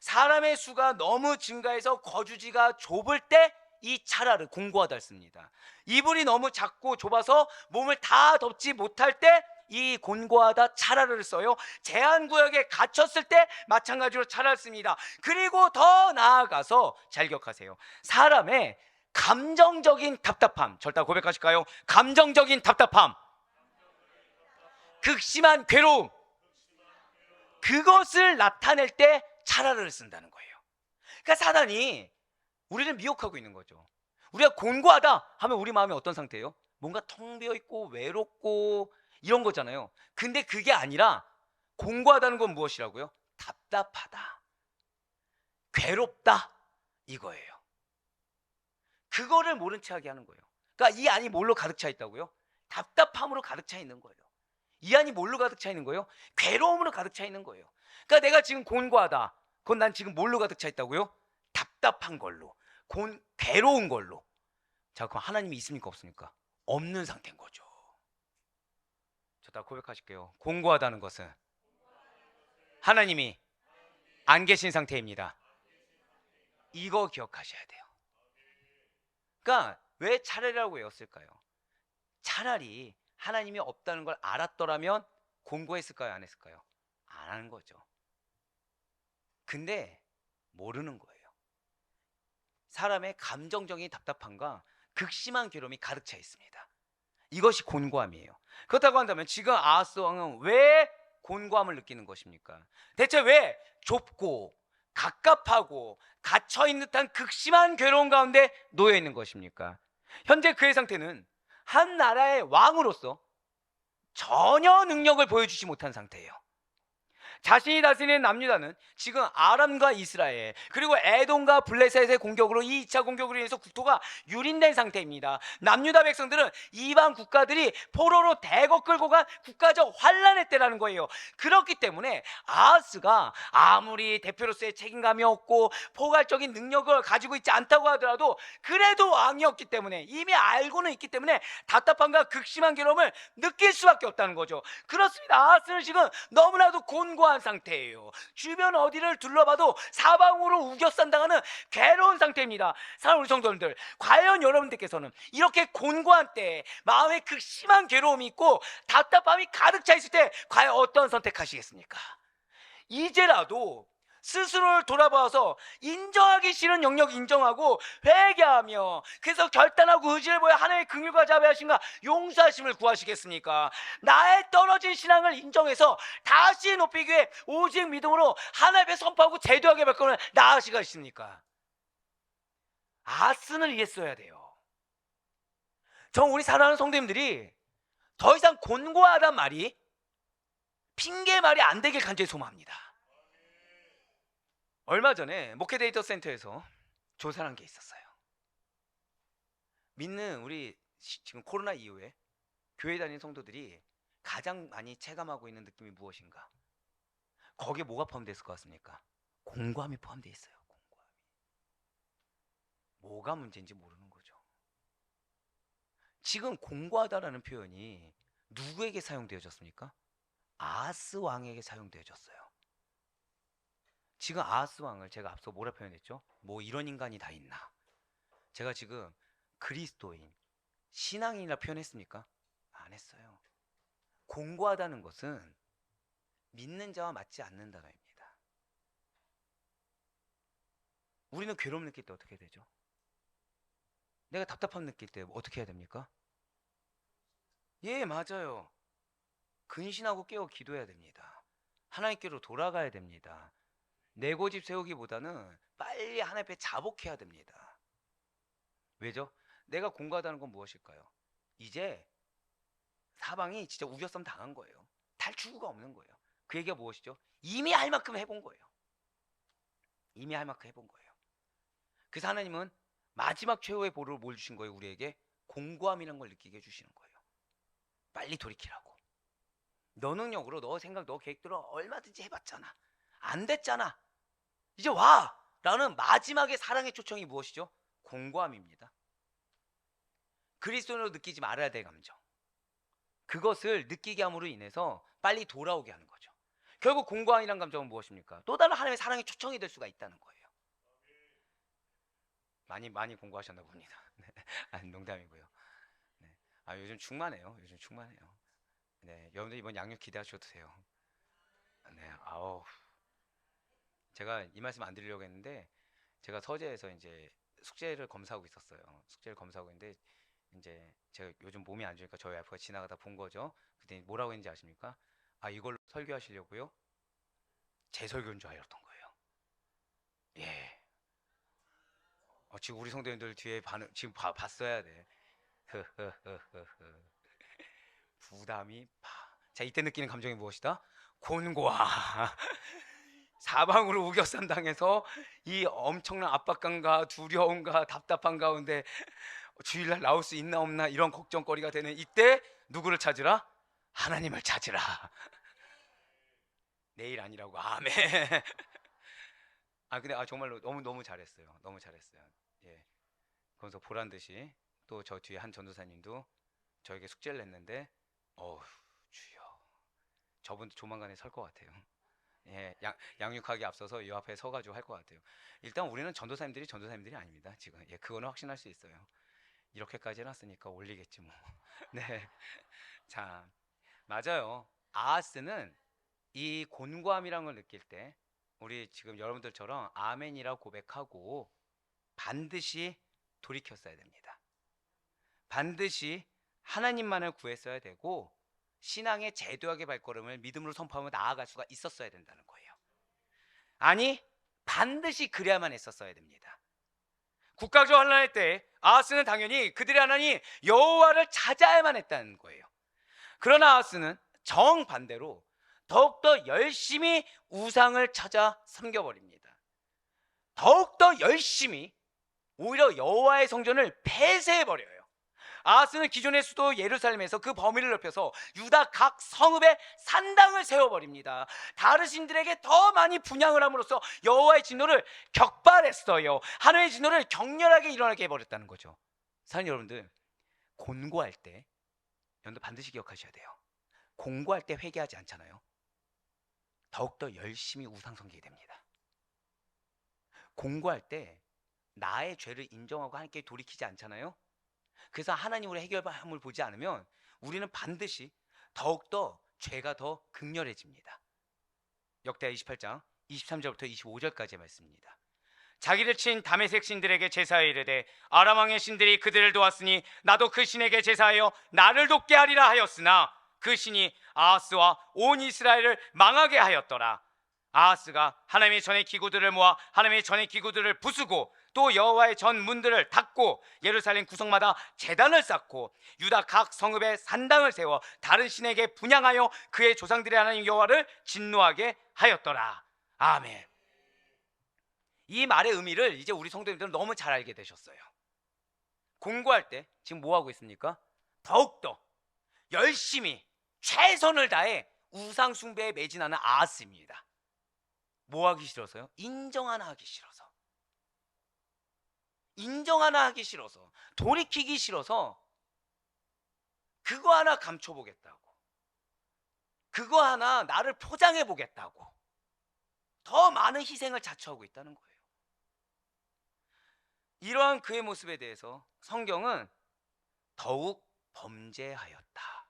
사람의 수가 너무 증가해서 거주지가 좁을 때 이 차라를 공고하다 씁니다. 이불이 너무 작고 좁아서 몸을 다 덮지 못할 때 이 곤고하다 차라를 써요. 제한구역에 갇혔을 때 마찬가지로 차라를 씁니다. 그리고 더 나아가서 잘 기억하세요. 사람의 감정적인 답답함, 절대 고백하실까요? 감정적인 답답함, 극심한 괴로움, 그것을 나타낼 때 차라를 쓴다는 거예요. 그러니까 사단이 우리를 미혹하고 있는 거죠. 우리가 곤고하다 하면 우리 마음이 어떤 상태예요? 뭔가 텅 비어 있고 외롭고 이런 거잖아요. 근데 그게 아니라 곤고하다는 건 무엇이라고요? 답답하다, 괴롭다, 이거예요. 그거를 모른 체 하게 하는 거예요. 그러니까 이 안이 뭘로 가득 차 있다고요? 답답함으로 가득 차 있는 거예요. 이 안이 뭘로 가득 차 있는 거예요? 괴로움으로 가득 차 있는 거예요. 그러니까 내가 지금 곤고하다, 그건 난 지금 뭘로 가득 차 있다고요? 답답한 걸로, 괴로운 걸로. 자, 그럼 하나님이 있습니까 없습니까? 없는 상태인 거죠. 저 다 고백하실게요. 곤고하다는 것은 하나님이 안 계신 상태입니다. 이거 기억하셔야 돼요. 그러니까 왜 차라리라고 외웠을까요? 차라리 하나님이 없다는 걸 알았더라면 곤고했을까요 안 했을까요? 안 하는 거죠. 근데 모르는 거예요. 사람의 감정적인 답답함과 극심한 괴로움이 가득 차 있습니다. 이것이 곤고함이에요. 그렇다고 한다면 지금 아하스 왕은 왜 곤고함을 느끼는 것입니까? 대체 왜 좁고 갑갑하고 갇혀있는 듯한 극심한 괴로움 가운데 놓여 있는 것입니까? 현재 그의 상태는 한 나라의 왕으로서 전혀 능력을 보여주지 못한 상태예요. 자신이 다스리는 남유다는 지금 아람과 이스라엘 그리고 에돔과 블레셋의 공격으로 이 2차 공격으로 인해서 국토가 유린된 상태입니다. 남유다 백성들은 이방 국가들이 포로로 대거 끌고 간 국가적 환란의 때라는 거예요. 그렇기 때문에 아하스가 아무리 대표로서의 책임감이 없고 포괄적인 능력을 가지고 있지 않다고 하더라도 그래도 왕이었기 때문에 이미 알고는 있기 때문에 답답함과 극심한 괴로움을 느낄 수밖에 없다는 거죠. 그렇습니다. 아하스는 지금 너무나도 곤고한 상태예요. 주변 어디를 둘러봐도 사방으로 우겨싼당하는 괴로운 상태입니다. 사랑하는 우리 성도님들, 과연 여러분들께서는 이렇게 곤고한 때 마음에 극심한 괴로움이 있고 답답함이 가득 차 있을 때 과연 어떤 선택하시겠습니까? 이제라도 스스로를 돌아봐서 인정하기 싫은 영역 인정하고 회개하며 그래서 결단하고 의지를 보여 하나님의 긍휼과 자비하심과 용서하심을 구하시겠습니까? 나의 떨어진 신앙을 인정해서 다시 높이기 위해 오직 믿음으로 하나님 앞에 선포하고 제도하게 바꾸는 나아가시겠습니까? 아하스는 이랬어야 돼요. 전 우리 사랑하는 성도님들이 더 이상 곤고하단 말이 핑계 말이 안 되길 간절히 소망합니다. 얼마 전에 목회 데이터 센터에서 조사를 한 게 있었어요. 믿는 우리 지금 코로나 이후에 교회 다니는 성도들이 가장 많이 체감하고 있는 느낌이 무엇인가? 거기에 뭐가 포함되어 있을 것 같습니까? 공감이 포함되어 있어요. 공감이. 뭐가 문제인지 모르는 거죠. 지금 공고하다라는 표현이 누구에게 사용되어졌습니까? 아하스 왕에게 사용되어졌어요. 지금 아하스 왕을 제가 앞서 뭐라 표현했죠? 뭐 이런 인간이 다 있나? 제가 지금 그리스도인, 신앙인이라 표현했습니까? 안 했어요. 공고하다는 것은 믿는 자와 맞지 않는 단어입니다. 우리는 괴로움 느낄 때 어떻게 되죠? 내가 답답함 느낄 때 어떻게 해야 됩니까? 예, 맞아요. 근신하고 깨어 기도해야 됩니다. 하나님께로 돌아가야 됩니다. 내 고집 세우기보다는 빨리 하나님 앞에 자복해야 됩니다. 왜죠? 내가 공고하다는 건 무엇일까요? 이제 사방이 진짜 우겨쌈 당한 거예요. 탈출구가 없는 거예요. 그 얘기가 무엇이죠? 이미 할 만큼 해본 거예요. 이미 할 만큼 해본 거예요. 그래서 하나님은 마지막 최후의 보루를 뭘 주신 거예요? 우리에게 공고함이라는 걸 느끼게 해주시는 거예요. 빨리 돌이키라고. 너 능력으로 너 생각 너 계획대로 얼마든지 해봤잖아. 안 됐잖아. 이제 와! 라는 마지막의 사랑의 초청이 무엇이죠? 공고함입니다. 그리스도인으로 느끼지 말아야 될 감정. 그것을 느끼게 함으로 인해서 빨리 돌아오게 하는 거죠. 결국 공고함이란 감정은 무엇입니까? 또 다른 하나님의 사랑의 초청이 될 수가 있다는 거예요. 많이 공부하셨나 봅니다. 네. 아니, 농담이고요. 네. 요즘 충만해요. 요즘 충만해요. 네, 여러분들 이번 양육 기대하셔도 돼요. 네, 제가 이 말씀 안 드리려고 했는데 제가 서재에서 이제 숙제를 검사하고 있었어요. 숙제를 검사하고 있는데 이제 제가 요즘 몸이 안 좋으니까 저희 와이프가 지나가다 본 거죠. 그때 뭐라고 했는지 아십니까? 이걸로 설교하시려고요? 제 설교인 줄 알았던 거예요. 예. 지금 우리 성도님들 뒤에 반응 지금 봤어야 돼. 부담이 자, 이때 느끼는 감정이 무엇이다? 곤고와 사방으로 우겨싼 당해서 이 엄청난 압박감과 두려움과 답답한 가운데 주일날 나올 수 있나 없나 이런 걱정거리가 되는 이때 누구를 찾으라? 하나님을 찾으라. 내일 아니라고. 아멘. 근데 정말로 너무 잘했어요. 너무 잘했어요. 예. 그래서 보란 듯이 또 저 뒤에 한 전도사님도 저에게 숙제를 냈는데 주여, 저분도 조만간에 설 것 같아요. 예, 양육하기 앞서서 이 앞에 서가지고 할 것 같아요. 일단 우리는 전도사님들이 아닙니다. 지금 그거는 확신할 수 있어요. 이렇게까지 해놨으니까 올리겠지 뭐. 네, 자, 맞아요. 아하스는 이 곤고함이라는 걸 느낄 때 우리 지금 여러분들처럼 아멘이라고 고백하고 반드시 돌이켰어야 됩니다. 반드시 하나님만을 구했어야 되고 신앙의 제도학의 발걸음을 믿음으로 선포하며 나아갈 수가 있었어야 된다는 거예요. 아니, 반드시 그래야만 했었어야 됩니다. 국가적 환난의 때 아하스는 당연히 그들의 하나님 여호와를 찾아야만 했다는 거예요. 그러나 아하스는 정반대로 더욱더 열심히 우상을 찾아 섬겨버립니다. 더욱더 열심히 오히려 여호와의 성전을 폐쇄해버려요. 아하스는 기존의 수도 예루살렘에서 그 범위를 넓혀서 유다 각 성읍에 산당을 세워버립니다. 다른 신들에게 더 많이 분향을 함으로써 여호와의 진노를 격발했어요. 하나님의 진노를 격렬하게 일어나게 해버렸다는 거죠. 사랑하는 여러분들, 곤고할 때 여러분들 반드시 기억하셔야 돼요. 공고할 때 회개하지 않잖아요. 더욱더 열심히 우상 섬기게 됩니다. 공고할 때 나의 죄를 인정하고 하나님께 돌이키지 않잖아요. 그래서 하나님으로 해결함을 보지 않으면 우리는 반드시 더욱더 죄가 더 극렬해집니다. 역대하 28장 23절부터 25절까지의 말씀입니다. 자기를 친 다메섹 신들에게 제사하여 이르되 아람 왕의 신들이 그들을 도왔으니 나도 그 신에게 제사하여 나를 돕게 하리라 하였으나 그 신이 아하스와 온 이스라엘을 망하게 하였더라. 아하스가 하나님의 전의 기구들을 모아 하나님의 전의 기구들을 부수고 또 여호와의 전 문들을 닫고 예루살렘 구석마다 제단을 쌓고 유다 각 성읍에 산당을 세워 다른 신에게 분향하여 그의 조상들의 하나님 여호와를 진노하게 하였더라. 아멘. 이 말의 의미를 이제 우리 성도님들은 너무 잘 알게 되셨어요. 공고할 때 지금 뭐 하고 있습니까? 더욱더 열심히 최선을 다해 우상 숭배에 매진하는 아하스입니다. 뭐 하기 싫어서요? 인정 하나 하기 싫어서. 인정 하나 하기 싫어서, 돌이키기 싫어서 그거 하나 감춰보겠다고, 그거 하나 나를 포장해보겠다고 더 많은 희생을 자처하고 있다는 거예요. 이러한 그의 모습에 대해서 성경은 더욱 범죄하였다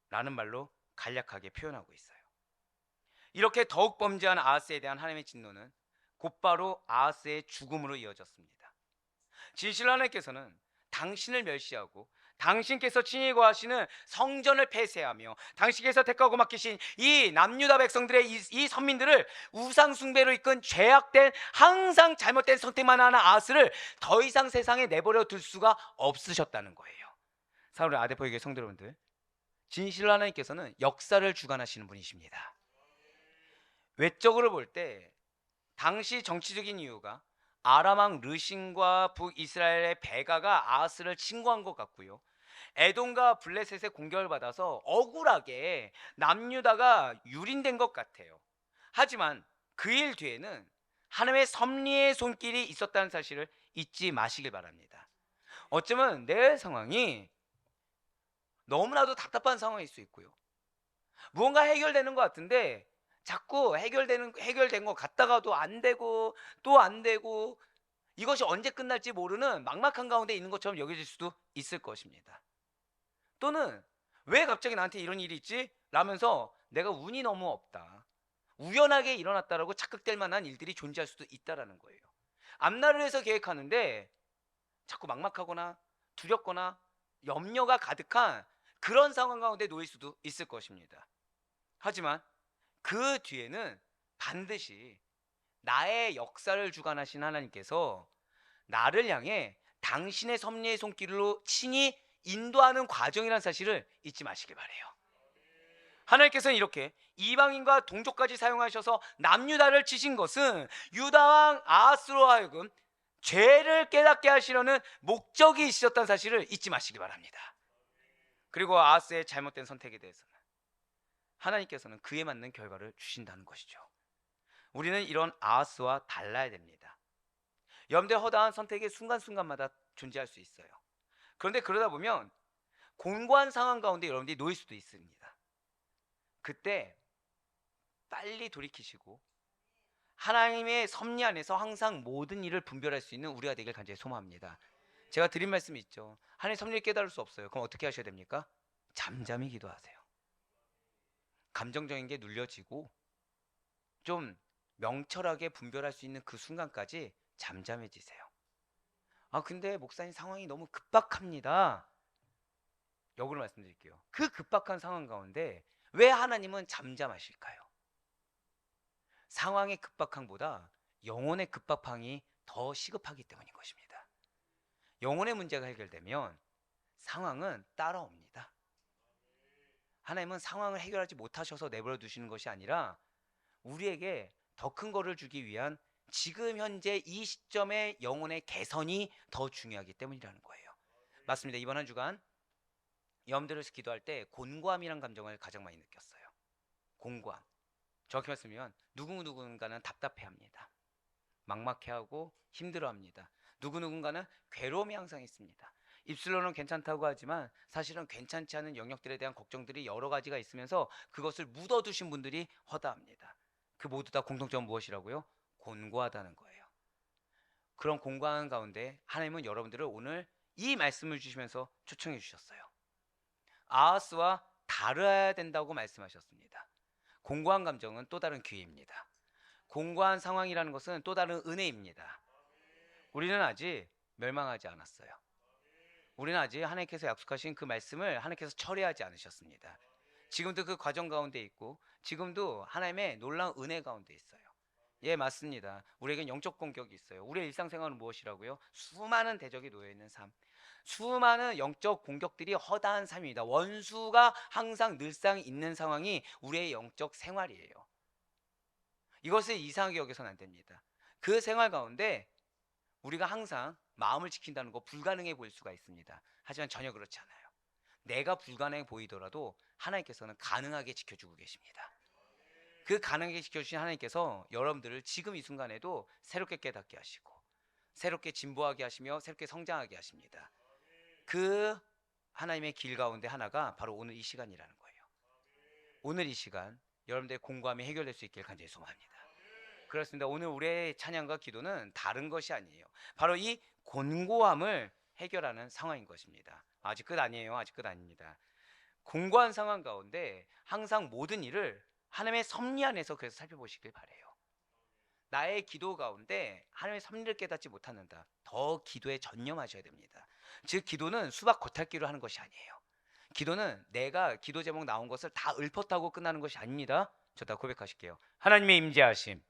라는 말로 간략하게 표현하고 있어요. 이렇게 더욱 범죄한 아하스에 대한 하나님의 진노는 곧바로 아하스의 죽음으로 이어졌습니다. 진실로 하나님께서는 당신을 멸시하고 당신께서 친히 거하시는 성전을 폐쇄하며 당신께서 택하고 맡기신 이 남유다 백성들의 이 선민들을 우상 숭배로 이끈 죄악된 항상 잘못된 선택만 하는 아하스를 더 이상 세상에 내버려 둘 수가 없으셨다는 거예요. 사랑하는 아데포에게 성도 여러분들, 진실로 하나님께서는 역사를 주관하시는 분이십니다. 외적으로 볼 때 당시 정치적인 이유가 아람 왕 르신과 북이스라엘의 베가가 아하스를 침공한 것 같고요. 에돔과 블레셋의 공격을 받아서 억울하게 남유다가 유린된 것 같아요. 하지만 그 일 뒤에는 하나님의 섭리의 손길이 있었다는 사실을 잊지 마시길 바랍니다. 어쩌면 내 상황이 너무나도 답답한 상황일 수 있고요. 무언가 해결되는 것 같은데 자꾸 해결된 것 같다가도 안 되고 또 안 되고, 이것이 언제 끝날지 모르는 막막한 가운데 있는 것처럼 여겨질 수도 있을 것입니다. 또는 왜 갑자기 나한테 이런 일이 있지? 라면서 내가 운이 너무 없다, 우연하게 일어났다라고 착각될 만한 일들이 존재할 수도 있다라는 거예요. 앞날을 위해서 계획하는데 자꾸 막막하거나 두렵거나 염려가 가득한 그런 상황 가운데 놓일 수도 있을 것입니다. 하지만 그 뒤에는 반드시 나의 역사를 주관하신 하나님께서 나를 향해 당신의 섭리의 손길로 친히 인도하는 과정이라는 사실을 잊지 마시길 바래요. 하나님께서는 이렇게 이방인과 동족까지 사용하셔서 남유다를 치신 것은 유다왕 아하스로 하여금 죄를 깨닫게 하시려는 목적이 있으셨다는 사실을 잊지 마시기 바랍니다. 그리고 아하스의 잘못된 선택에 대해서는 하나님께서는 그에 맞는 결과를 주신다는 것이죠. 우리는 이런 아하스와 달라야 됩니다. 여러분들 허다한 선택이 순간순간마다 존재할 수 있어요. 그런데 그러다 보면 곤고한 상황 가운데 여러분들이 놓일 수도 있습니다. 그때 빨리 돌이키시고 하나님의 섭리 안에서 항상 모든 일을 분별할 수 있는 우리가 되길 간절히 소망합니다. 제가 드린 말씀이 있죠. 하나님의 섭리를 깨달을 수 없어요. 그럼 어떻게 하셔야 됩니까? 잠잠히 기도하세요. 감정적인 게 눌려지고 좀 명철하게 분별할 수 있는 그 순간까지 잠잠해지세요. 아 근데 목사님 상황이 너무 급박합니다. 역으로 말씀드릴게요. 그 급박한 상황 가운데 왜 하나님은 잠잠하실까요? 상황의 급박함보다 영혼의 급박함이 더 시급하기 때문인 것입니다. 영혼의 문제가 해결되면 상황은 따라옵니다. 하나님은 상황을 해결하지 못하셔서 내버려 두시는 것이 아니라 우리에게 더 큰 거를 주기 위한 지금 현재 이 시점의 영혼의 개선이 더 중요하기 때문이라는 거예요. 맞습니다. 이번 한 주간 여러분들에서 기도할 때 곤고함이란 감정을 가장 많이 느꼈어요. 곤고함. 정확히 말씀드리면 누군가는 답답해합니다. 막막해하고 힘들어합니다. 누군가는 괴로움이 항상 있습니다. 입술로는 괜찮다고 하지만 사실은 괜찮지 않은 영역들에 대한 걱정들이 여러 가지가 있으면서 그것을 묻어두신 분들이 허다합니다. 그 모두 다 공통점은 무엇이라고요? 곤고하다는 거예요. 그런 곤고한 가운데 하나님은 여러분들을 오늘 이 말씀을 주시면서 초청해 주셨어요. 아하스와 다르야 된다고 말씀하셨습니다. 공고한 감정은 또 다른 기회입니다. 공고한 상황이라는 것은 또 다른 은혜입니다. 우리는 아직 멸망하지 않았어요. 우리는 아직 하나님께서 약속하신 그 말씀을 하나님께서 철회하지 않으셨습니다. 지금도 그 과정 가운데 있고 지금도 하나님의 놀라운 은혜 가운데 있어요. 예, 맞습니다. 우리에겐 영적 공격이 있어요. 우리의 일상생활은 무엇이라고요? 수많은 대적이 놓여있는 삶, 수많은 영적 공격들이 허다한 삶입니다. 원수가 항상 늘상 있는 상황이 우리의 영적 생활이에요. 이것을 이상하게 여겨서는 안 됩니다. 그 생활 가운데 우리가 항상 마음을 지킨다는 거 불가능해 보일 수가 있습니다. 하지만 전혀 그렇지 않아요. 내가 불가능해 보이더라도 하나님께서는 가능하게 지켜주고 계십니다. 그 가능하게 지켜주신 하나님께서 여러분들을 지금 이 순간에도 새롭게 깨닫게 하시고 새롭게 진보하게 하시며 새롭게 성장하게 하십니다. 그 하나님의 길 가운데 하나가 바로 오늘 이 시간이라는 거예요. 오늘 이 시간 여러분들의 공고함이 해결될 수 있길 간절히 소망합니다. 그렇습니다. 오늘 우리의 찬양과 기도는 다른 것이 아니에요. 바로 이 곤고함을 해결하는 상황인 것입니다. 아직 끝 아니에요. 아직 끝 아닙니다. 공고한 상황 가운데 항상 모든 일을 하나님의 섭리 안에서 그래서 살펴보시길 바래요. 나의 기도 가운데 하나님의 섭리를 깨닫지 못하는다. 더 기도에 전념하셔야 됩니다. 즉 기도는 수박 겉핥기로 하는 것이 아니에요. 기도는 내가 기도 제목 나온 것을 다 읊었다고 끝나는 것이 아닙니다. 저 다 고백하실게요. 하나님의 임재하심,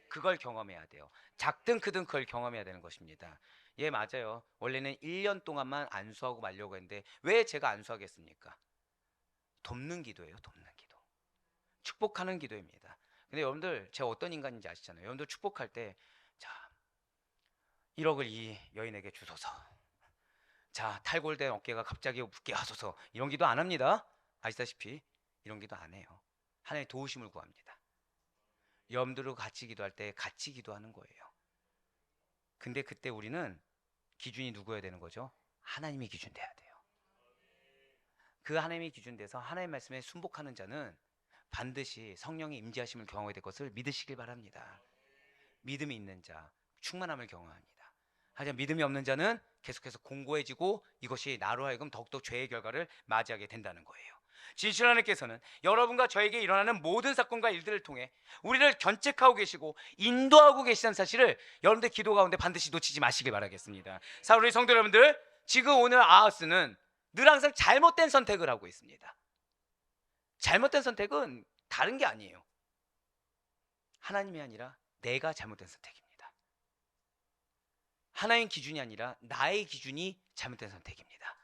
그걸 경험해야 돼요. 작든 크든 그걸 경험해야 되는 것입니다. 예, 맞아요. 원래는 1년 동안만 안수하고 말려고 했는데 왜 제가 안수하겠습니까? 돕는 기도예요. 돕는 기도. 축복하는 기도입니다. 근데 여러분들 제가 어떤 인간인지 아시잖아요. 여러분들 축복할 때 자, 1억을 이 여인에게 주소서. 자, 탈골된 어깨가 갑자기 붓게 하소서. 이런 기도 안 합니다. 아시다시피 이런 기도 안 해요. 하나님의 도우심을 구합니다. 여러분들과 같이 기도할 때 같이 기도하는 거예요. 근데 그때 우리는 기준이 누구여야 되는 거죠? 하나님의 기준 돼야 돼요. 그 하나님의 기준돼서 하나님의 말씀에 순복하는 자는 반드시 성령의 임재하심을 경험하게 될 것을 믿으시길 바랍니다. 믿음이 있는 자, 충만함을 경험합니다. 하지만 믿음이 없는 자는 계속해서 공고해지고 이것이 나로 하여금 더욱더 죄의 결과를 맞이하게 된다는 거예요. 진실한 하나님께서는 여러분과 저에게 일어나는 모든 사건과 일들을 통해 우리를 견책하고 계시고 인도하고 계시다는 사실을 여러분들 기도 가운데 반드시 놓치지 마시길 바라겠습니다. 우리 성도 여러분들, 지금 오늘 아하스는 늘 항상 잘못된 선택을 하고 있습니다. 잘못된 선택은 다른 게 아니에요. 하나님이 아니라 내가 잘못된 선택입니다. 하나님 기준이 아니라 나의 기준이 잘못된 선택입니다.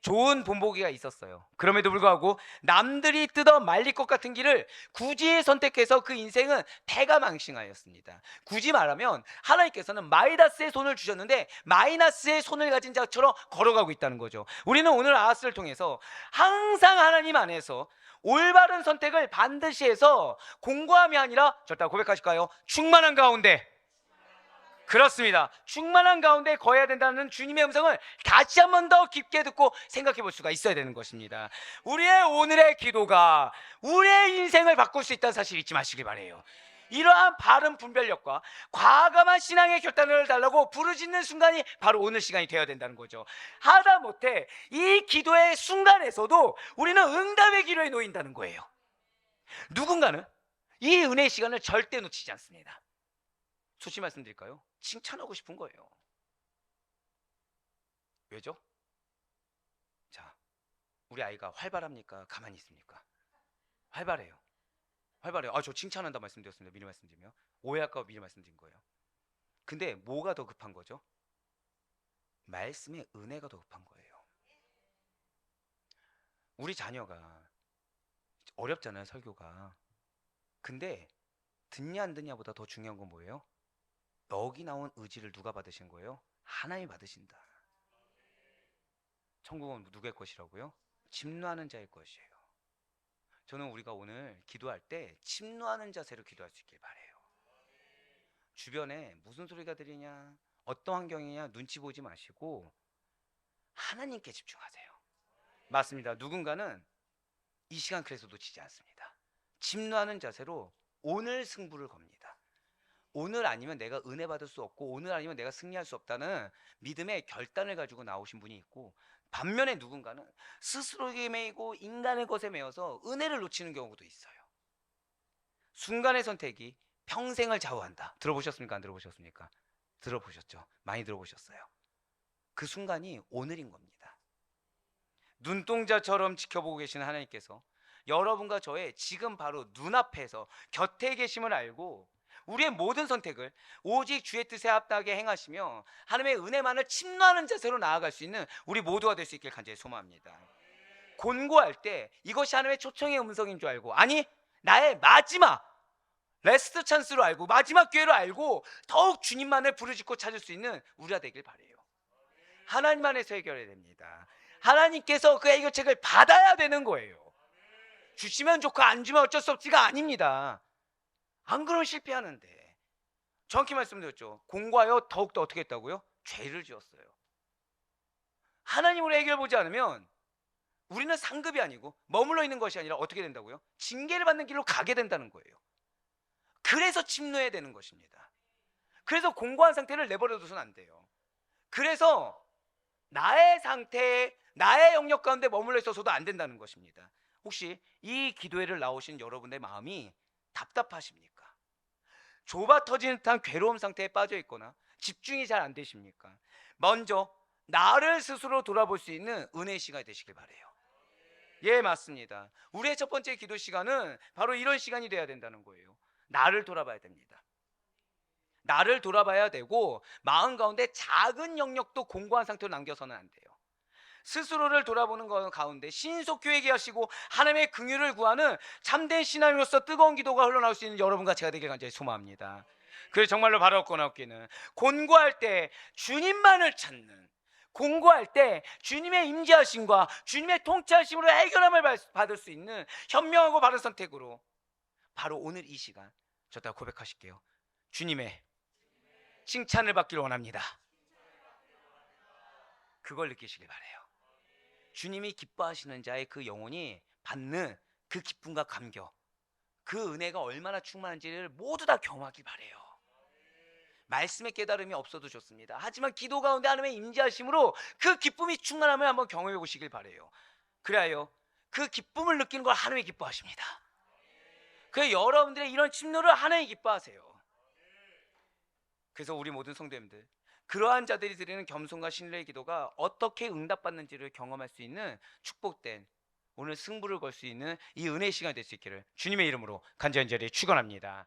좋은 본보기가 있었어요. 그럼에도 불구하고 남들이 뜯어 말릴 것 같은 길을 굳이 선택해서 그 인생은 패가망신하였습니다. 굳이 말하면 하나님께서는 마이다스의 손을 주셨는데 마이너스의 손을 가진 자처럼 걸어가고 있다는 거죠. 우리는 오늘 아하스를 통해서 항상 하나님 안에서 올바른 선택을 반드시 해서 공고함이 아니라 절대 고백하실까요? 충만한 가운데, 그렇습니다. 충만한 가운데 거해야 된다는 주님의 음성을 다시 한 번 더 깊게 듣고 생각해 볼 수가 있어야 되는 것입니다. 우리의 오늘의 기도가 우리의 인생을 바꿀 수 있다는 사실 잊지 마시길 바래요. 이러한 바른 분별력과 과감한 신앙의 결단을 달라고 부르짖는 순간이 바로 오늘 시간이 되어야 된다는 거죠. 하다못해 이 기도의 순간에서도 우리는 응답의 기로에 놓인다는 거예요. 누군가는 이 은혜의 시간을 절대 놓치지 않습니다. 솔직히 말씀드릴까요? 칭찬하고 싶은 거예요. 왜죠? 자, 우리 아이가 활발합니까? 가만히 있습니까? 활발해요. 저 칭찬한다 말씀드렸습니다. 미리 말씀드리면 오해할까 봐 미리 말씀드린 거예요. 근데 뭐가 더 급한 거죠? 말씀의 은혜가 더 급한 거예요. 우리 자녀가 어렵잖아요, 설교가. 근데 듣냐 안 듣냐보다 더 중요한 건 뭐예요? 여기 나온 의지를 누가 받으신 거예요? 하나님이 받으신다. 천국은 누구의 것이라고요? 침노하는 자의 것이에요. 저는 우리가 오늘 기도할 때 침노하는 자세로 기도할 수 있길 바래요. 주변에 무슨 소리가 들리냐, 어떤 환경이냐 눈치 보지 마시고 하나님께 집중하세요. 맞습니다. 누군가는 이 시간 그래서 놓치지 않습니다. 침노하는 자세로 오늘 승부를 겁니다. 오늘 아니면 내가 은혜 받을 수 없고 오늘 아니면 내가 승리할 수 없다는 믿음의 결단을 가지고 나오신 분이 있고, 반면에 누군가는 스스로에게 매이고 인간의 것에 매여서 은혜를 놓치는 경우도 있어요. 순간의 선택이 평생을 좌우한다. 들어보셨습니까? 안 들어보셨습니까? 들어보셨죠? 많이 들어보셨어요. 그 순간이 오늘인 겁니다. 눈동자처럼 지켜보고 계시는 하나님께서 여러분과 저의 지금 바로 눈앞에서 곁에 계심을 알고 우리의 모든 선택을 오직 주의 뜻에 합당하게 행하시며 하나님의 은혜만을 침노하는 자세로 나아갈 수 있는 우리 모두가 될 수 있길 간절히 소망합니다. 곤고할 때 이것이 하나님의 초청의 음성인 줄 알고, 아니 나의 마지막 레스트 찬스로 알고 마지막 기회로 알고 더욱 주님만을 부르짖고 찾을 수 있는 우리가 되길 바래요. 하나님 안에서 해결해야 됩니다. 하나님께서 그 해결책을 받아야 되는 거예요. 주시면 좋고 안 주면 어쩔 수 없지가 아닙니다. 안 그러면 실패하는데. 정확히 말씀드렸죠. 공고하여 더욱더 어떻게 했다고요? 죄를 지었어요. 하나님으로 해결보지 않으면 우리는 상급이 아니고 머물러 있는 것이 아니라 어떻게 된다고요? 징계를 받는 길로 가게 된다는 거예요. 그래서 침노해야 되는 것입니다. 그래서 공고한 상태를 내버려둬서는 안 돼요. 그래서 나의 상태에 나의 영역 가운데 머물러 있어서도 안 된다는 것입니다. 혹시 이 기도회를 나오신 여러분의 마음이 답답하십니까? 좁아 터지는 듯한 괴로움 상태에 빠져 있거나 집중이 잘 안 되십니까? 먼저 나를 스스로 돌아볼 수 있는 은혜의 시간이 되시길 바래요. 예, 맞습니다. 우리의 첫 번째 기도 시간은 바로 이런 시간이 돼야 된다는 거예요. 나를 돌아봐야 됩니다. 나를 돌아봐야 되고 마음 가운데 작은 영역도 공고한 상태로 남겨서는 안 돼요. 스스로를 돌아보는 것 가운데 신속히 회개하시고 하나님의 긍휼을 구하는 참된 신앙으로서 뜨거운 기도가 흘러나올 수 있는 여러분과 제가 되길 간절히 소망합니다. 그래서 정말로 바로 얻기는 곤고할 때 주님만을 찾는, 공고할 때 주님의 임재하심과 주님의 통치하심으로 해결함을 받을 수 있는 현명하고 바른 선택으로 바로 오늘 이 시간 저다 고백하실게요. 주님의 칭찬을 받기를 원합니다. 그걸 느끼시길 바래요. 주님이 기뻐하시는 자의 그 영혼이 받는 그 기쁨과 감격, 그 은혜가 얼마나 충만한지를 모두 다 경험하길 바래요. 말씀의 깨달음이 없어도 좋습니다. 하지만 기도 가운데 하나님의 임재하심으로 그 기쁨이 충만함을 한번 경험해 보시길 바래요. 그래요. 그 기쁨을 느끼는 걸 하나님이 기뻐하십니다. 그 여러분들의 이런 침노를 하나님이 기뻐하세요. 그래서 우리 모든 성도님들, 그러한 자들이 드리는 겸손과 신뢰의 기도가 어떻게 응답받는지를 경험할 수 있는 축복된 오늘 승부를 걸 수 있는 이 은혜의 시간이 될 수 있기를 주님의 이름으로 간절히 축원합니다.